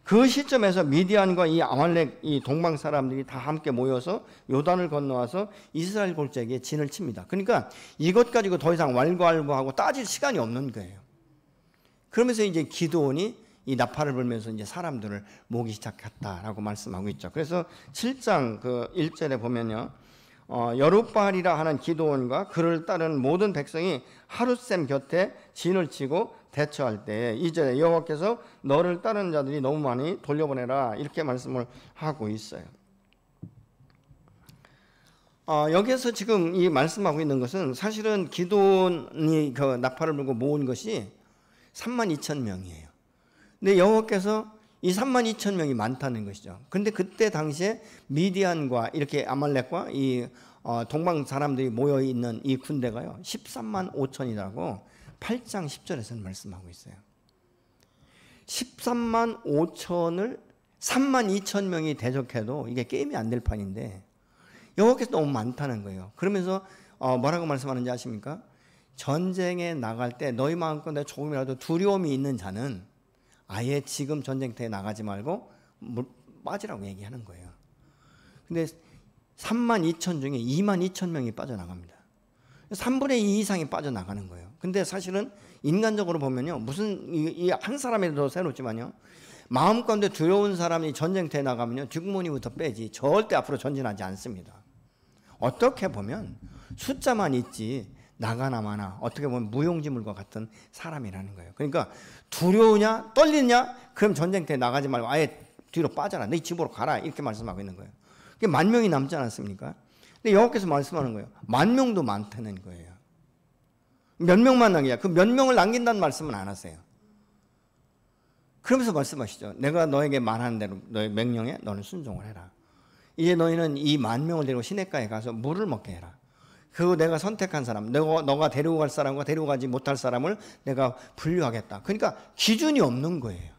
그 시점에서 미디안과 이 아말렉 이 동방 사람들이 다 함께 모여서 요단을 건너와서 이스라엘 골짜기에 진을 칩니다. 그러니까 이것 가지고 더 이상 왈가왈부하고 따질 시간이 없는 거예요. 그러면서 이제 기드온이 이 나팔을 불면서 이제 사람들을 모으기 시작했다라고 말씀하고 있죠. 그래서 7장 1절에 보면요, 여룻바알이라 하는 기드온과 그를 따르는 모든 백성이 하룻샘 곁에 진을 치고 대처할 때 2절에 여호와께서 너를 따르는 자들이 너무 많이 돌려보내라, 이렇게 말씀을 하고 있어요. 여기에서 지금 이 말씀하고 있는 것은 사실은 기드온이 그 나팔을 불고 모은 것이 32,000명이에요. 근데 여호와께서 이 32,000명이 많다는 것이죠. 그런데 그때 당시에 미디안과 이렇게 아말렉과 이 동방 사람들이 모여 있는 이 군대가요 13만 5천이라고 8장 10절에서는 말씀하고 있어요. 13만 5천을 3만 2천 명이 대적해도 이게 게임이 안 될 판인데 여호와께서 너무 많다는 거예요. 그러면서 뭐라고 말씀하는지 아십니까? 전쟁에 나갈 때 너희 마음껏 조금이라도 두려움이 있는 자는 아예 지금 전쟁터에 나가지 말고 빠지라고 얘기하는 거예요. 근데 3만 2천 중에 2만 2천 명이 빠져나갑니다. 3분의 2 이상이 빠져나가는 거예요. 근데 사실은 인간적으로 보면요, 무슨 이 한 사람이라도 새롭지만요, 마음 가운데 두려운 사람이 전쟁터에 나가면요 뒷문이부터 빼지 절대 앞으로 전진하지 않습니다. 어떻게 보면 숫자만 있지 나가나 마나 어떻게 보면 무용지물과 같은 사람이라는 거예요. 그러니까 두려우냐 떨리냐 그럼 전쟁터에 나가지 말고 아예 뒤로 빠져라, 네 집으로 가라, 이렇게 말씀하고 있는 거예요. 그게 10,000명이 남지 않았습니까? 근데 여호와께서 말씀하는 거예요. 10,000명도 많다는 거예요. 몇 명만 남기냐, 그 몇 명을 남긴다는 말씀은 안 하세요. 그러면서 말씀하시죠. 내가 너에게 말하는 대로 너의 명령에 너는 순종을 해라. 이제 너희는 이 10,000명을 데리고 시냇가에 가서 물을 먹게 해라. 그리고 내가 선택한 사람, 너가 데리고 갈 사람과 데리고 가지 못할 사람을 내가 분류하겠다. 그러니까 기준이 없는 거예요.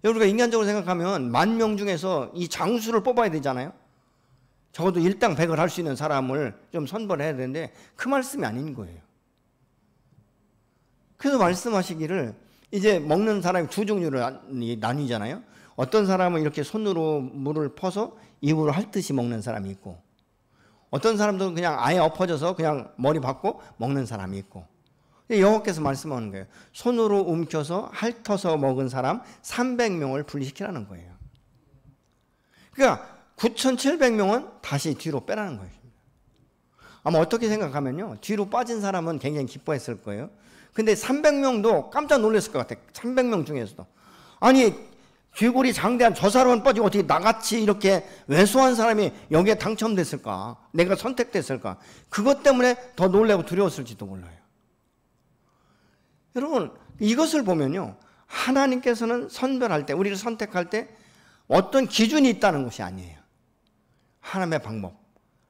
우리가 인간적으로 생각하면 10,000명 중에서 이 장수를 뽑아야 되잖아요. 적어도 일당 100을 할 수 있는 사람을 좀 선별해야 되는데 그 말씀이 아닌 거예요. 그래서 말씀하시기를 이제 먹는 사람이 두 종류로 나뉘잖아요. 어떤 사람은 이렇게 손으로 물을 퍼서 입으로 핥듯이 먹는 사람이 있고, 어떤 사람들은 그냥 아예 엎어져서 그냥 머리 박고 먹는 사람이 있고, 여호와께서 말씀하는 거예요. 손으로 움켜서 핥아서 먹은 사람 300명을 분리시키라는 거예요. 그러니까 9,700명은 다시 뒤로 빼라는 거예요. 아마 어떻게 생각하면요, 뒤로 빠진 사람은 굉장히 기뻐했을 거예요. 근데 300명도 깜짝 놀랐을 것 같아요. 300명 중에서도. 아니 쥐골이 장대한 저 사람은 빠지고 어떻게 나같이 이렇게 왜소한 사람이 여기에 당첨됐을까, 내가 선택됐을까, 그것 때문에 더 놀라고 두려웠을지도 몰라요. 여러분 이것을 보면요, 하나님께서는 선별할 때, 우리를 선택할 때 어떤 기준이 있다는 것이 아니에요. 하나님의 방법,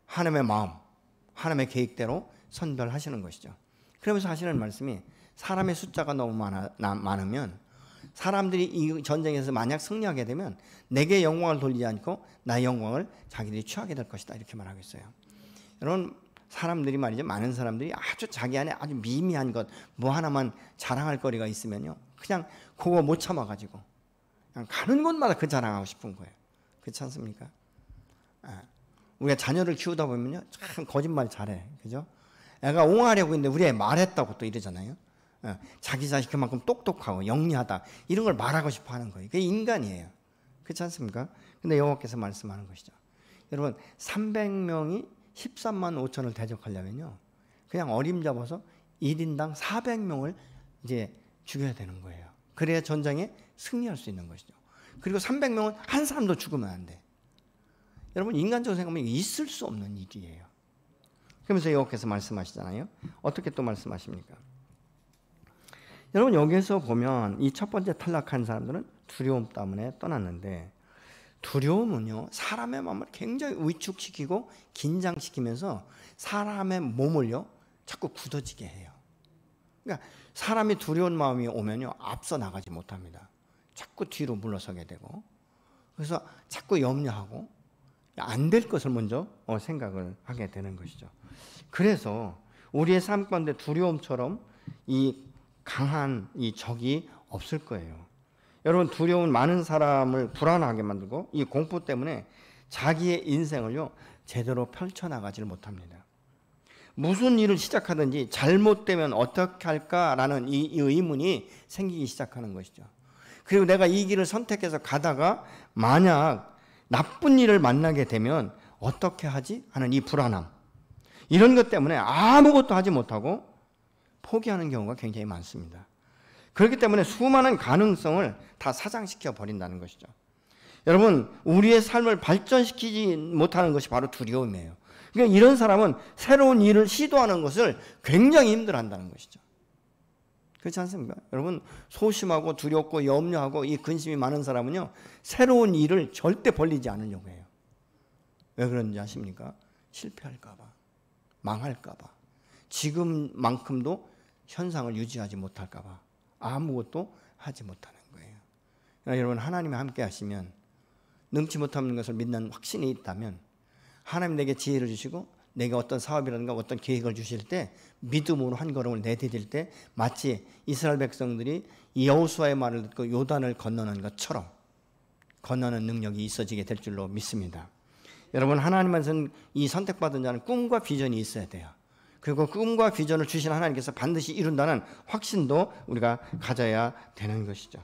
하나님의 마음, 하나님의 계획대로 선별하시는 것이죠. 그러면서 하시는 말씀이 사람의 숫자가 너무 많으면 사람들이 이 전쟁에서 만약 승리하게 되면 내게 영광을 돌리지 않고 나의 영광을 자기들이 취하게 될 것이다, 이렇게 말하고 있어요. 여러분 사람들이 말이죠, 많은 사람들이 아주 자기 안에 아주 미미한 것 뭐 하나만 자랑할 거리가 있으면요 그냥 그거 못 참아가지고 그냥 가는 곳마다 그 자랑하고 싶은 거예요. 그렇지 않습니까? 우리가 자녀를 키우다 보면요 참 거짓말 잘해, 그죠? 애가 옹호하려고 했는데 우리 애 말했다고 또 이러잖아요. 자기 자식 그만큼 똑똑하고 영리하다 이런 걸 말하고 싶어 하는 거예요. 그게 인간이에요. 그렇지 않습니까? 근데 여호와께서 말씀하는 것이죠. 여러분 300명이 13만 5천을 대적하려면요 그냥 어림잡아서 1인당 400명을 이제 죽여야 되는 거예요. 그래야 전쟁에 승리할 수 있는 것이죠. 그리고 300명은 한 사람도 죽으면 안 돼. 여러분 인간적으로 생각하면 있을 수 없는 일이에요. 그러면서 여호와께서 말씀하시잖아요. 어떻게 또 말씀하십니까? 여러분 여기에서 보면 이 첫 번째 탈락한 사람들은 두려움 때문에 떠났는데, 두려움은요 사람의 마음을 굉장히 위축시키고 긴장시키면서 사람의 몸을요 자꾸 굳어지게 해요. 그러니까 사람이 두려운 마음이 오면요 앞서 나가지 못합니다. 자꾸 뒤로 물러서게 되고, 그래서 자꾸 염려하고 안 될 것을 먼저 생각을 하게 되는 것이죠. 그래서 우리의 삶 가운데 두려움처럼 이 강한 이 적이 없을 거예요. 여러분 두려움은 많은 사람을 불안하게 만들고 이 공포 때문에 자기의 인생을요 제대로 펼쳐나가지를 못합니다. 무슨 일을 시작하든지 잘못되면 어떻게 할까라는 이 의문이 생기기 시작하는 것이죠. 그리고 내가 이 길을 선택해서 가다가 만약 나쁜 일을 만나게 되면 어떻게 하지 하는 이 불안함, 이런 것 때문에 아무것도 하지 못하고 포기하는 경우가 굉장히 많습니다. 그렇기 때문에 수많은 가능성을 다 사장시켜 버린다는 것이죠. 여러분 우리의 삶을 발전시키지 못하는 것이 바로 두려움이에요. 그러니까 이런 사람은 새로운 일을 시도하는 것을 굉장히 힘들어한다는 것이죠. 그렇지 않습니까? 여러분, 소심하고 두렵고 염려하고 이 근심이 많은 사람은요, 새로운 일을 절대 벌리지 않으려고 해요. 왜 그런지 아십니까? 실패할까 봐, 망할까 봐, 지금만큼도 현상을 유지하지 못할까 봐 아무것도 하지 못하는 거예요. 여러분, 하나님이 함께 하시면, 능치 못하는 것을 믿는 확신이 있다면 하나님 내게 지혜를 주시고 내가 어떤 사업이라든가 어떤 계획을 주실 때 믿음으로 한 걸음을 내디딜 때 마치 이스라엘 백성들이 여호수아의 말을 듣고 요단을 건너는 것처럼 건너는 능력이 있어지게 될 줄로 믿습니다. 여러분, 하나님께서는 이 선택받은 자는 꿈과 비전이 있어야 돼요. 그리고 꿈과 비전을 주신 하나님께서 반드시 이룬다는 확신도 우리가 가져야 되는 것이죠.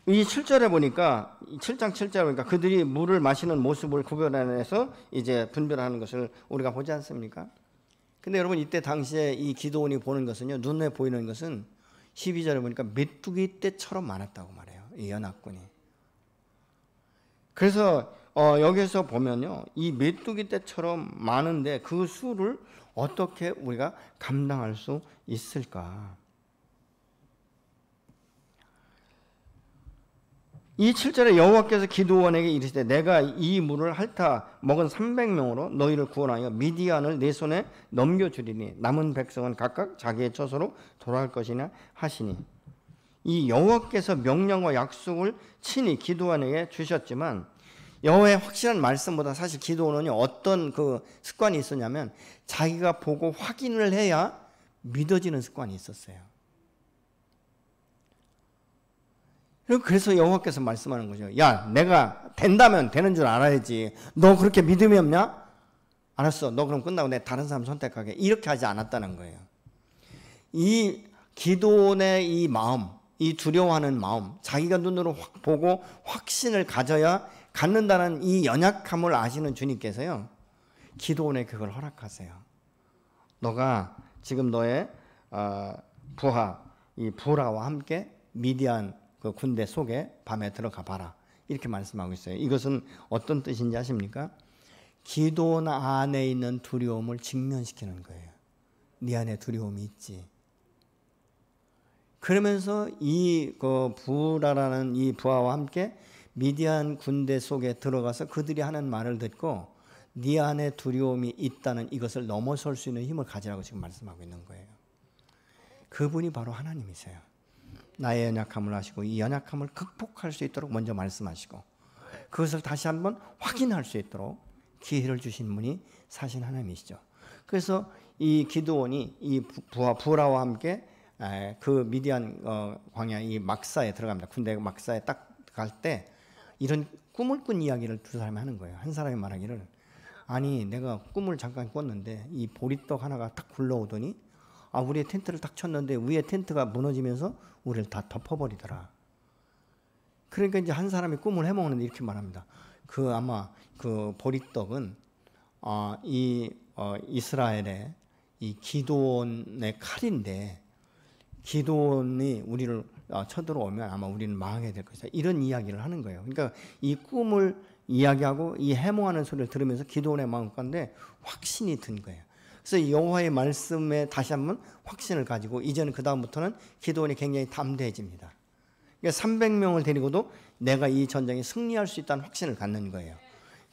이 7절에 보니까 7장 7절에 보니까 그들이 물을 마시는 모습을 구별해내서 이제 분별하는 것을 우리가 보지 않습니까? 근데 여러분, 이때 당시에 이 기드온이 보는 것은요, 눈에 보이는 것은 12절에 보니까 메뚜기 떼처럼 많았다고 말해요. 이 연합군이. 그래서 여기서 보면요, 이 메뚜기 떼처럼 많은데 그 수를 어떻게 우리가 감당할 수 있을까? 이 7절에 여호와께서 기드온에게 이르시되 내가 이 물을 핥아 먹은 300명으로 너희를 구원하여 미디안을 내 손에 넘겨주리니 남은 백성은 각각 자기의 처소로 돌아갈 것이냐 하시니, 이 여호와께서 명령과 약속을 친히 기드온에게 주셨지만 여호와의 확실한 말씀보다 사실 기드온은 어떤 그 습관이 있었냐면 자기가 보고 확인을 해야 믿어지는 습관이 있었어요. 그래서 여호와께서 말씀하는 거죠. 야, 내가 된다면 되는 줄 알아야지. 너 그렇게 믿음이 없냐? 알았어. 너 그럼 끝나고 내 다른 사람 선택하게. 이렇게 하지 않았다는 거예요. 이 기드온의 이 마음, 이 두려워하는 마음, 자기가 눈으로 확 보고 확신을 가져야 갖는다는 이 연약함을 아시는 주님께서요, 기드온에 그걸 허락하세요. 너가 지금 너의 부하, 이 부라와 함께 미디안 그 군대 속에 밤에 들어가 봐라. 이렇게 말씀하고 있어요. 이것은 어떤 뜻인지 아십니까? 기드온 안에 있는 두려움을 직면시키는 거예요. 네 안에 두려움이 있지. 그러면서 이 부라라는 이 부하와 함께 미디안 군대 속에 들어가서 그들이 하는 말을 듣고 네 안에 두려움이 있다는 이것을 넘어설 수 있는 힘을 가지라고 지금 말씀하고 있는 거예요. 그분이 바로 하나님이세요. 나의 연약함을 아시고 이 연약함을 극복할 수 있도록 먼저 말씀하시고 그것을 다시 한번 확인할 수 있도록 기회를 주신 분이 사신 하나님이시죠. 그래서 이 기드온이 이 부라와 함께 그 미디안 광야 이 막사에 들어갑니다. 군대 막사에 딱 갈 때 이런 꿈을 꾼 이야기를 두 사람이 하는 거예요. 한 사람이 말하기를, 아니 내가 꿈을 잠깐 꿨는데 이 보리떡 하나가 딱 굴러오더니 우리의 텐트를 딱 쳤는데 위에 텐트가 무너지면서 우리를 다 덮어버리더라. 그러니까 이제 한 사람이 꿈을 해먹는데 이렇게 말합니다. 아마 그 보리떡은 이스라엘의 이 기드온의 칼인데 기드온이 우리를 쳐들어오면 아마 우리는 망하게 될 것이다. 이런 이야기를 하는 거예요. 그러니까 이 꿈을 이야기하고 이 해몽하는 소리를 들으면서 기드온의 마음 가운데 확신이 든 거예요. 그래서 여호와의 말씀에 다시 한번 확신을 가지고 이제는 그 다음부터는 기드온이 굉장히 담대해집니다. 그러니까 300명을 데리고도 내가 이 전쟁에 승리할 수 있다는 확신을 갖는 거예요.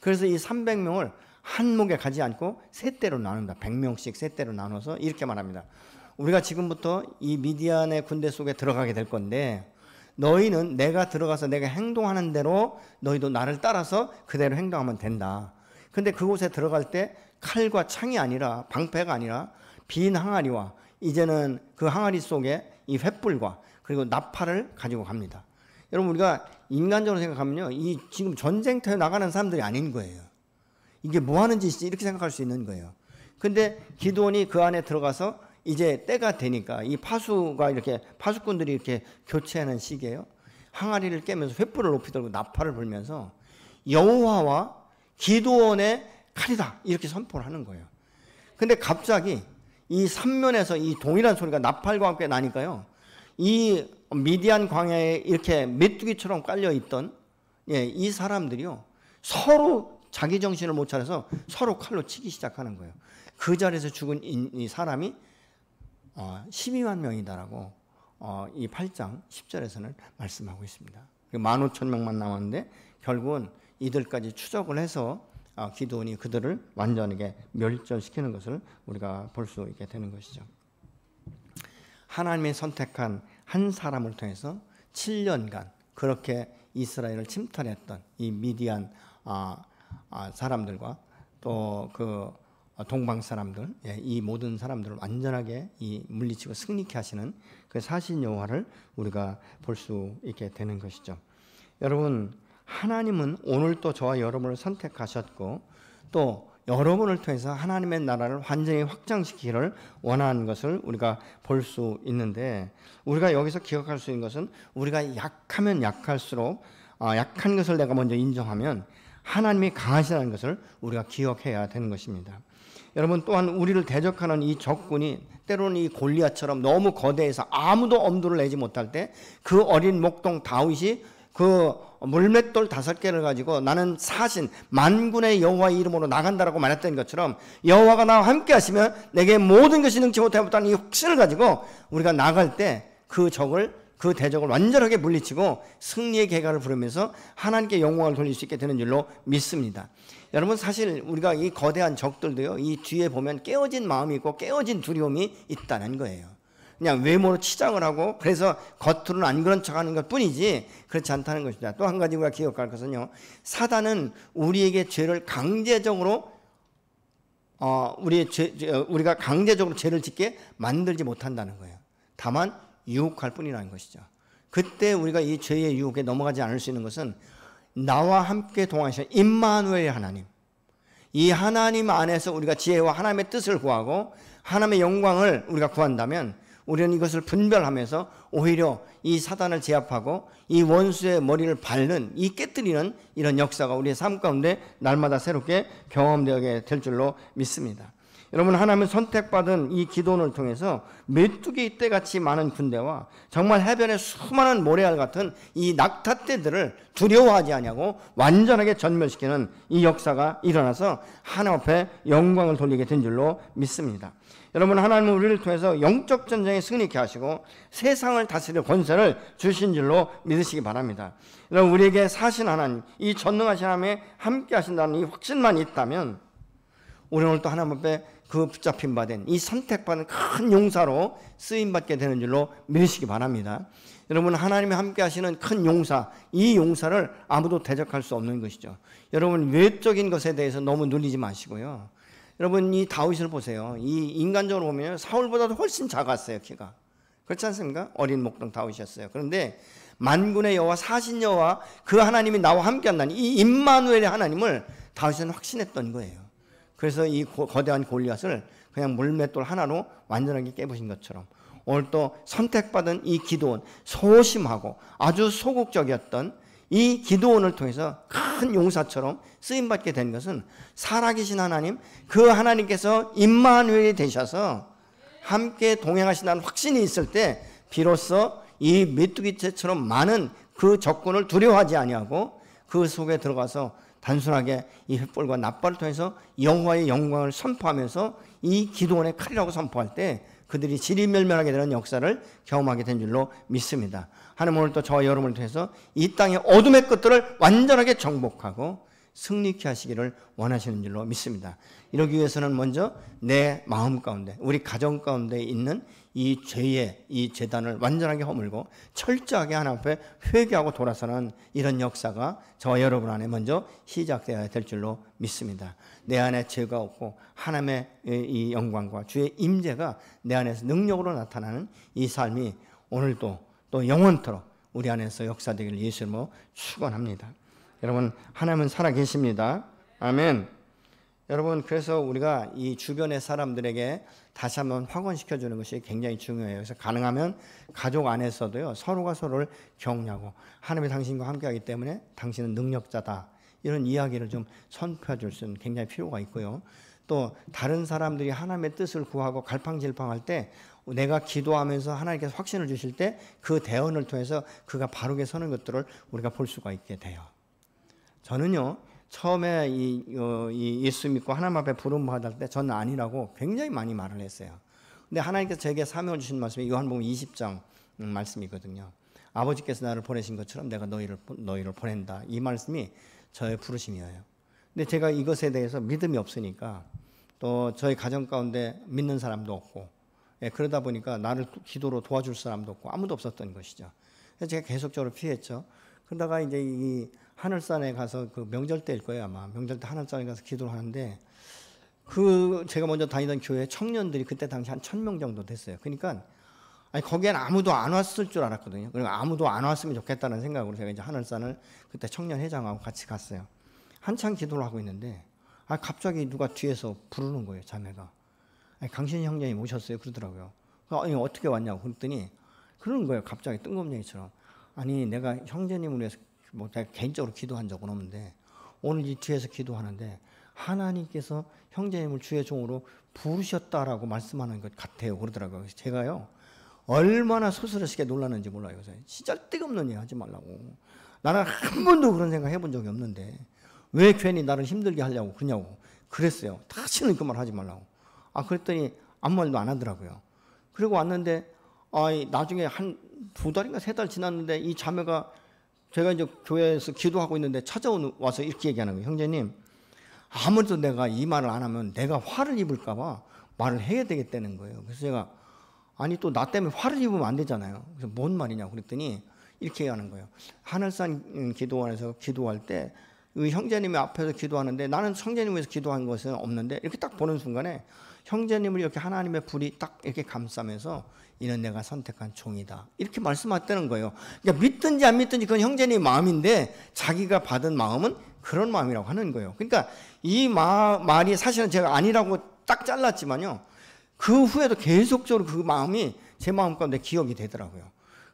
그래서 이 300명을 한 목에 가지 않고 세 대로 나눈다. 100명씩 세 대로 나눠서 이렇게 말합니다. 우리가 지금부터 이 미디안의 군대 속에 들어가게 될 건데 너희는 내가 들어가서 내가 행동하는 대로 너희도 나를 따라서 그대로 행동하면 된다. 근데 그곳에 들어갈 때 칼과 창이 아니라 방패가 아니라 빈 항아리와 이제는 그 항아리 속에 이 횃불과 그리고 나팔을 가지고 갑니다. 여러분, 우리가 인간적으로 생각하면요, 이 지금 전쟁터에 나가는 사람들이 아닌 거예요. 이게 뭐 하는 짓이지 이렇게 생각할 수 있는 거예요. 근데 기드온이 그 안에 들어가서 이제 때가 되니까 이 파수꾼들이 이렇게 교체하는 시기예요. 항아리를 깨면서 횃불을 높이 들고 나팔을 불면서 여호와와 기드온의 칼이다 이렇게 선포를 하는 거예요. 근데 갑자기 이 삼면에서 이 동일한 소리가 나팔과 함께 나니까요, 이 미디안 광야에 이렇게 메뚜기처럼 깔려 있던 이 사람들이요 서로 자기 정신을 못 차려서 서로 칼로 치기 시작하는 거예요. 그 자리에서 죽은 이 사람이 12만 명이다라고 이 8장 10절에서는 말씀하고 있습니다. 15,000명만 남았는데 결국은 이들까지 추적을 해서 기드온이 그들을 완전하게 멸절시키는 것을 우리가 볼 수 있게 되는 것이죠. 하나님이 선택한 한 사람을 통해서 7년간 그렇게 이스라엘을 침탈했던 이 미디안 사람들과 또 그 동방 사람들, 이 모든 사람들을 완전하게 물리치고 승리케 하시는 그 사신 여호와를 우리가 볼 수 있게 되는 것이죠. 여러분, 하나님은 오늘 또 저와 여러분을 선택하셨고 또 여러분을 통해서 하나님의 나라를 완전히 확장시키기를 원하는 것을 우리가 볼 수 있는데, 우리가 여기서 기억할 수 있는 것은 우리가 약하면 약할수록 약한 것을 내가 먼저 인정하면 하나님이 강하시다는 것을 우리가 기억해야 되는 것입니다. 여러분, 또한 우리를 대적하는 이 적군이 때로는 이 골리앗처럼 너무 거대해서 아무도 엄두를 내지 못할 때 그 어린 목동 다윗이 그 물맷돌 5개를 가지고 나는 사신 만군의 여호와의 이름으로 나간다라고 말했던 것처럼 여호와가 나와 함께 하시면 내게 모든 것이 능치 못하였다는 이 확신을 가지고 우리가 나갈 때 그 대적을 완전하게 물리치고 승리의 계가를 부르면서 하나님께 영광을 돌릴 수 있게 되는 줄로 믿습니다. 여러분, 사실 우리가 이 거대한 적들도요, 이 뒤에 보면 깨어진 마음이 있고 깨어진 두려움이 있다는 거예요. 그냥 외모로 치장을 하고 그래서 겉으로는 안 그런 척하는 것 뿐이지 그렇지 않다는 것입니다. 또 한 가지 우리가 기억할 것은요, 사단은 우리에게 죄를 강제적으로 우리가 강제적으로 죄를 짓게 만들지 못한다는 거예요. 다만 유혹할 뿐이라는 것이죠. 그때 우리가 이 죄의 유혹에 넘어가지 않을 수 있는 것은 나와 함께 동행하시는 임마누엘의 하나님, 이 하나님 안에서 우리가 지혜와 하나님의 뜻을 구하고 하나님의 영광을 우리가 구한다면 우리는 이것을 분별하면서 오히려 이 사단을 제압하고 이 원수의 머리를 밟는, 이 깨뜨리는 이런 역사가 우리의 삶 가운데 날마다 새롭게 경험되게 될 줄로 믿습니다. 여러분, 하나님은 선택받은 이 기도원을 통해서 메뚜기 떼같이 많은 군대와 정말 해변의 수많은 모래알 같은 이 낙타떼들을 두려워하지 아니하고 완전하게 전멸시키는 이 역사가 일어나서 하나님 앞에 영광을 돌리게 된 줄로 믿습니다. 여러분, 하나님은 우리를 통해서 영적 전쟁에 승리케 하시고 세상을 다스릴 권세를 주신 줄로 믿으시기 바랍니다. 여러분, 우리에게 사신 하나님, 이 전능하신 하나님이 함께 하신다는 이 확신만 있다면 우리는 오늘 또 하나님 앞에 그 붙잡힌 바 된 이 선택받은 큰 용사로 쓰임받게 되는 줄로 믿으시기 바랍니다. 여러분, 하나님이 함께 하시는 큰 용사, 이 용사를 아무도 대적할 수 없는 것이죠. 여러분, 외적인 것에 대해서 너무 눌리지 마시고요. 여러분, 이 다윗을 보세요. 이 인간적으로 보면 사울보다도 훨씬 작았어요, 키가. 그렇지 않습니까? 어린 목동 다윗이었어요. 그런데 만군의 여호와, 사신 여호와, 그 하나님이 나와 함께 한다는 이 임마누엘의 하나님을 다윗은 확신했던 거예요. 그래서 이 거대한 골리앗을 그냥 물맷돌 하나로 완전하게 깨부신 것처럼 오늘 또 선택받은 이 기드온, 소심하고 아주 소극적이었던 이 기드온을 통해서 큰 용사처럼 쓰임받게 된 것은 살아계신 하나님, 그 하나님께서 임마누엘이 되셔서 함께 동행하신다는 확신이 있을 때 비로소 이 메뚜기떼처럼 많은 그 적군을 두려워하지 아니하고 그 속에 들어가서 단순하게 이 횃불과 낫발을 통해서 여호와의 영광을 선포하면서 이 기드온의 칼이라고 선포할 때 그들이 지리멸멸하게 되는 역사를 경험하게 된 줄로 믿습니다. 하나님, 오늘 또 저와 여러분을 통해서 이 땅의 어둠의 끝들을 완전하게 정복하고 승리케 하시기를 원하시는 줄로 믿습니다. 이러기 위해서는 먼저 내 마음 가운데, 우리 가정 가운데 있는 이 죄의 이 재단을 완전하게 허물고 철저하게 하나님 앞에 회개하고 돌아서는 이런 역사가 저와 여러분 안에 먼저 시작되어야 될 줄로 믿습니다. 내 안에 죄가 없고 하나님의 이 영광과 주의 임재가 내 안에서 능력으로 나타나는 이 삶이 오늘도 또 영원토록 우리 안에서 역사되기를 예수 이름으로 축원합니다. 여러분, 하나님은 살아계십니다. 아멘. 여러분, 그래서 우리가 이 주변의 사람들에게 다시 한번 확언시켜주는 것이 굉장히 중요해요. 그래서 가능하면 가족 안에서도요, 서로가 서로를 격려하고 하나님이 당신과 함께하기 때문에 당신은 능력자다, 이런 이야기를 좀 선포해 줄 수는 굉장히 필요가 있고요. 또 다른 사람들이 하나님의 뜻을 구하고 갈팡질팡할 때 내가 기도하면서 하나님께서 확신을 주실 때 그 대언을 통해서 그가 바르게 서는 것들을 우리가 볼 수가 있게 돼요. 저는요, 처음에 이 예수 믿고 하나님 앞에 부름 받을 때 저는 아니라고 굉장히 많이 말을 했어요. 근데 하나님께서 제게 사명을 주신 말씀이 요한복음 20장 말씀이거든요. 아버지께서 나를 보내신 것처럼 내가 너희를 보낸다. 이 말씀이 저의 부르심이에요. 근데 제가 이것에 대해서 믿음이 없으니까 또 저희 가정 가운데 믿는 사람도 없고, 그러다 보니까 나를 기도로 도와줄 사람도 없고 아무도 없었던 것이죠. 그래서 제가 계속적으로 피했죠. 그러다가 이제 이 하늘산에 가서 그 명절 때일 거예요 아마. 명절 때 하늘산에 가서 기도를 하는데 제가 먼저 다니던 교회 청년들이 그때 당시 한 1,000명 정도 됐어요. 그러니까 거기엔 아무도 안 왔을 줄 알았거든요. 그리고 아무도 안 왔으면 좋겠다는 생각으로 제가 이제 하늘산을 그때 청년회장하고 같이 갔어요. 한참 기도를 하고 있는데 갑자기 누가 뒤에서 부르는 거예요, 자매가. 강신희 형제님 오셨어요, 그러더라고요. 어떻게 왔냐고 그랬더니 그러는 거예요, 갑자기 뜬금쟁이처럼. 내가 형제님을 위해서 내가 개인적으로 기도한 적은 없는데 오늘 이 뒤에서 기도하는데 하나님께서 형제님을 주의 종으로 부르셨다라고 말씀하는 것 같아요, 그러더라고요. 그래서 제가요 얼마나 소스러시게 놀랐는지 몰라요. 그래서 진짜 뜨겁는 일 하지 말라고. 나는 한 번도 그런 생각 해본 적이 없는데 왜 괜히 나를 힘들게 하려고 그러냐고 그랬어요. 다시는 그 말 하지 말라고. 그랬더니 아무 말도 안 하더라고요. 그리고 왔는데 나중에 한 2달인가 3달 지났는데 이 자매가 제가 이제 교회에서 기도하고 있는데 찾아와서 이렇게 얘기하는 거예요. 형제님, 아무래도 내가 이 말을 안 하면 내가 화를 입을까 봐 말을 해야 되겠다는 거예요. 그래서 제가 또 나 때문에 화를 입으면 안 되잖아요. 그래서 뭔 말이냐고 그랬더니 이렇게 얘기하는 거예요. 하늘산 기도원에서 기도할 때 형제님이 앞에서 기도하는데 나는 형제님 위해서 기도한 것은 없는데 이렇게 딱 보는 순간에 형제님을 이렇게 하나님의 불이 딱 이렇게 감싸면서 이는 내가 선택한 종이다. 이렇게 말씀하셨다는 거예요. 그러니까 믿든지 안 믿든지 그건 형제님 마음인데 자기가 받은 마음은 그런 마음이라고 하는 거예요. 그러니까 이 말이 사실은 제가 아니라고 딱 잘랐지만요. 그 후에도 계속적으로 그 마음이 제 마음 가운데 기억이 되더라고요.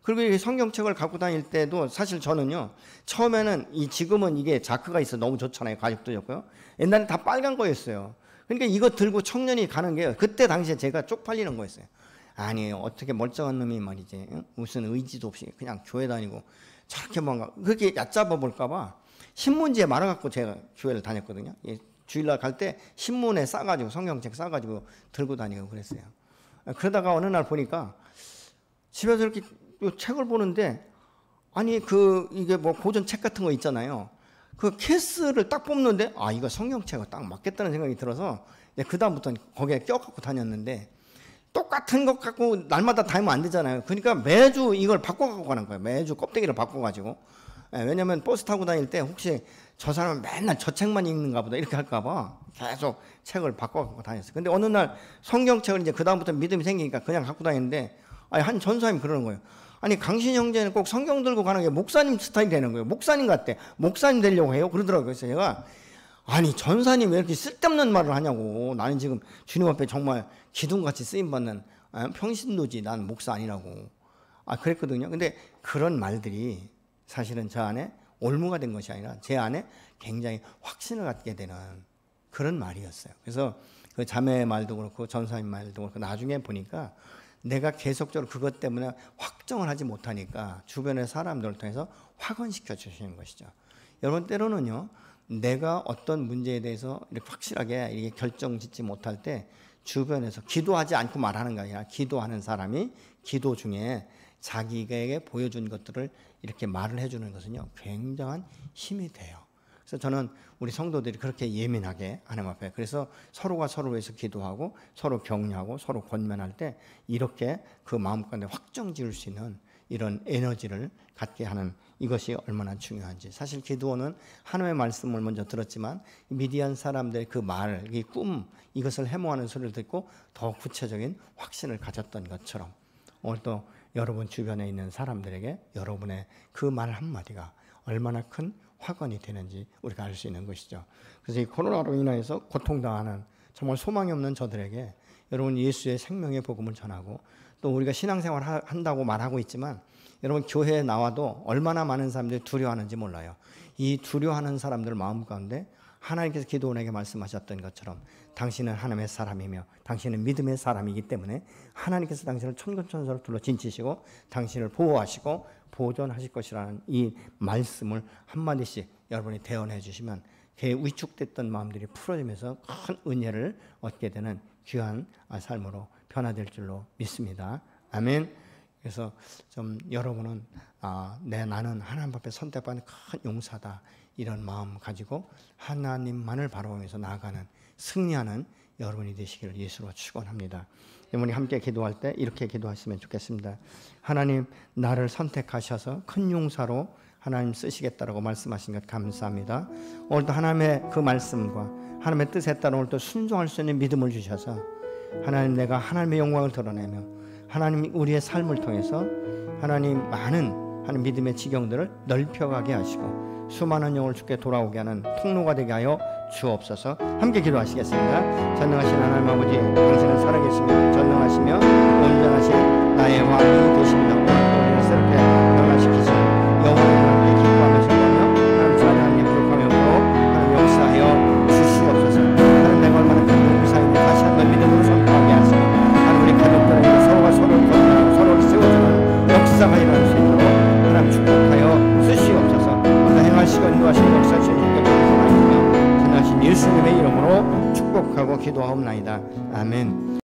그리고 이 성경책을 갖고 다닐 때도 사실 저는요. 처음에는 지금은 이게 자크가 있어 너무 좋잖아요. 가죽도 좋고요. 옛날에 다 빨간 거였어요. 그러니까 이거 들고 청년이 가는 게 그때 당시에 제가 쪽팔리는 거였어요. 아니에요. 어떻게 멀쩡한 놈이 말이지. 무슨 의지도 없이 그냥 교회 다니고 저렇게 뭔가 그렇게 얕잡아 볼까 봐 신문지에 말아갖고 제가 교회를 다녔거든요. 주일날 갈 때 신문에 싸가지고 성경책 싸가지고 들고 다니고 그랬어요. 그러다가 어느 날 보니까 집에서 이렇게 책을 보는데 이게 뭐 고전 책 같은 거 있잖아요. 그 케이스를 딱 뽑는데 이거 성경책과 딱 맞겠다는 생각이 들어서 그다음부터는 거기에 껴갖고 다녔는데 똑같은 것 갖고 날마다 다니면 안 되잖아요. 그러니까 매주 이걸 바꿔갖고 가는 거예요. 매주 껍데기를 바꿔가지고. 왜냐면 버스 타고 다닐 때 혹시 저 사람은 맨날 저 책만 읽는가 보다 이렇게 할까 봐 계속 책을 바꿔갖고 다녔어요. 근데 어느 날 성경책을 이제 그다음부터 믿음이 생기니까 그냥 갖고 다니는데 한 전사님이 그러는 거예요. 강신 형제는 꼭 성경 들고 가는 게 목사님 스타일이 되는 거예요. 목사님 같대. 목사님 되려고 해요. 그러더라고요. 그래서 제가 전사님 왜 이렇게 쓸데없는 말을 하냐고. 나는 지금 주님 앞에 정말 기둥같이 쓰임받는 평신도지. 난 목사 아니라고. 그랬거든요. 근데 그런 말들이 사실은 저 안에 올무가 된 것이 아니라 제 안에 굉장히 확신을 갖게 되는 그런 말이었어요. 그래서 그 자매의 말도 그렇고 전사님 말도 그렇고 나중에 보니까 내가 계속적으로 그것 때문에 확정을 하지 못하니까 주변의 사람들을 통해서 확언시켜 주시는 것이죠. 여러분 때로는요. 내가 어떤 문제에 대해서 이렇게 확실하게 이렇게 결정 짓지 못할 때 주변에서 기도하지 않고 말하는 게 아니라 기도하는 사람이 기도 중에 자기에게 보여준 것들을 이렇게 말을 해주는 것은요. 굉장한 힘이 돼요. 그래서 저는 우리 성도들이 그렇게 예민하게 하나님 앞에 그래서 서로가 서로 위해서 기도하고 서로 격려하고 서로 권면할 때 이렇게 그 마음 가운데 확정 지을 수 있는 이런 에너지를 갖게 하는 이것이 얼마나 중요한지. 사실 기드온은 하나님의 말씀을 먼저 들었지만 미디안 사람들의 그 말, 이 꿈, 이것을 해모하는 소리를 듣고 더 구체적인 확신을 가졌던 것처럼 오늘 또 여러분 주변에 있는 사람들에게 여러분의 그 말 한마디가 얼마나 큰 확언이 되는지 우리가 알 수 있는 것이죠. 그래서 이 코로나로 인해서 고통당하는 정말 소망이 없는 저들에게 여러분 예수의 생명의 복음을 전하고 또 우리가 신앙생활 한다고 말하고 있지만 여러분 교회에 나와도 얼마나 많은 사람들이 두려워하는지 몰라요. 이 두려워하는 사람들 마음 가운데 하나님께서 기드온에게 말씀하셨던 것처럼 당신은 하나님의 사람이며 당신은 믿음의 사람이기 때문에 하나님께서 당신을 천군천사로 둘러 진치시고 당신을 보호하시고 보존하실 것이라는 이 말씀을 한마디씩 여러분이 대언해 주시면 위축됐던 마음들이 풀어지면서 큰 은혜를 얻게 되는 귀한 삶으로 변화될 줄로 믿습니다. 아멘. 그래서 좀 여러분은 나는 하나님 앞에 선택받은 큰 용사다, 이런 마음 가지고 하나님만을 바라보면서 나아가는, 승리하는 여러분이 되시기를 예수로 축원합니다. 여러분이 함께 기도할 때 이렇게 기도하시면 좋겠습니다. 하나님, 나를 선택하셔서 큰 용사로 하나님 쓰시겠다라고 말씀하신 것 감사합니다. 오늘도 하나님의 그 말씀과 하나님의 뜻에 따라 오늘도 순종할 수 있는 믿음을 주셔서 하나님, 내가 하나님의 영광을 드러내며 하나님 우리의 삶을 통해서 하나님 많은 하나님 믿음의 지경들을 넓혀가게 하시고 수많은 영을 주께 돌아오게 하는 통로가 되게 하여 주옵소서. 함께 기도하시겠습니다. 전능하신 하나님 아버지, 당신은 살아계시며 전능하시며 온전하신 나의 왕이 되십니다.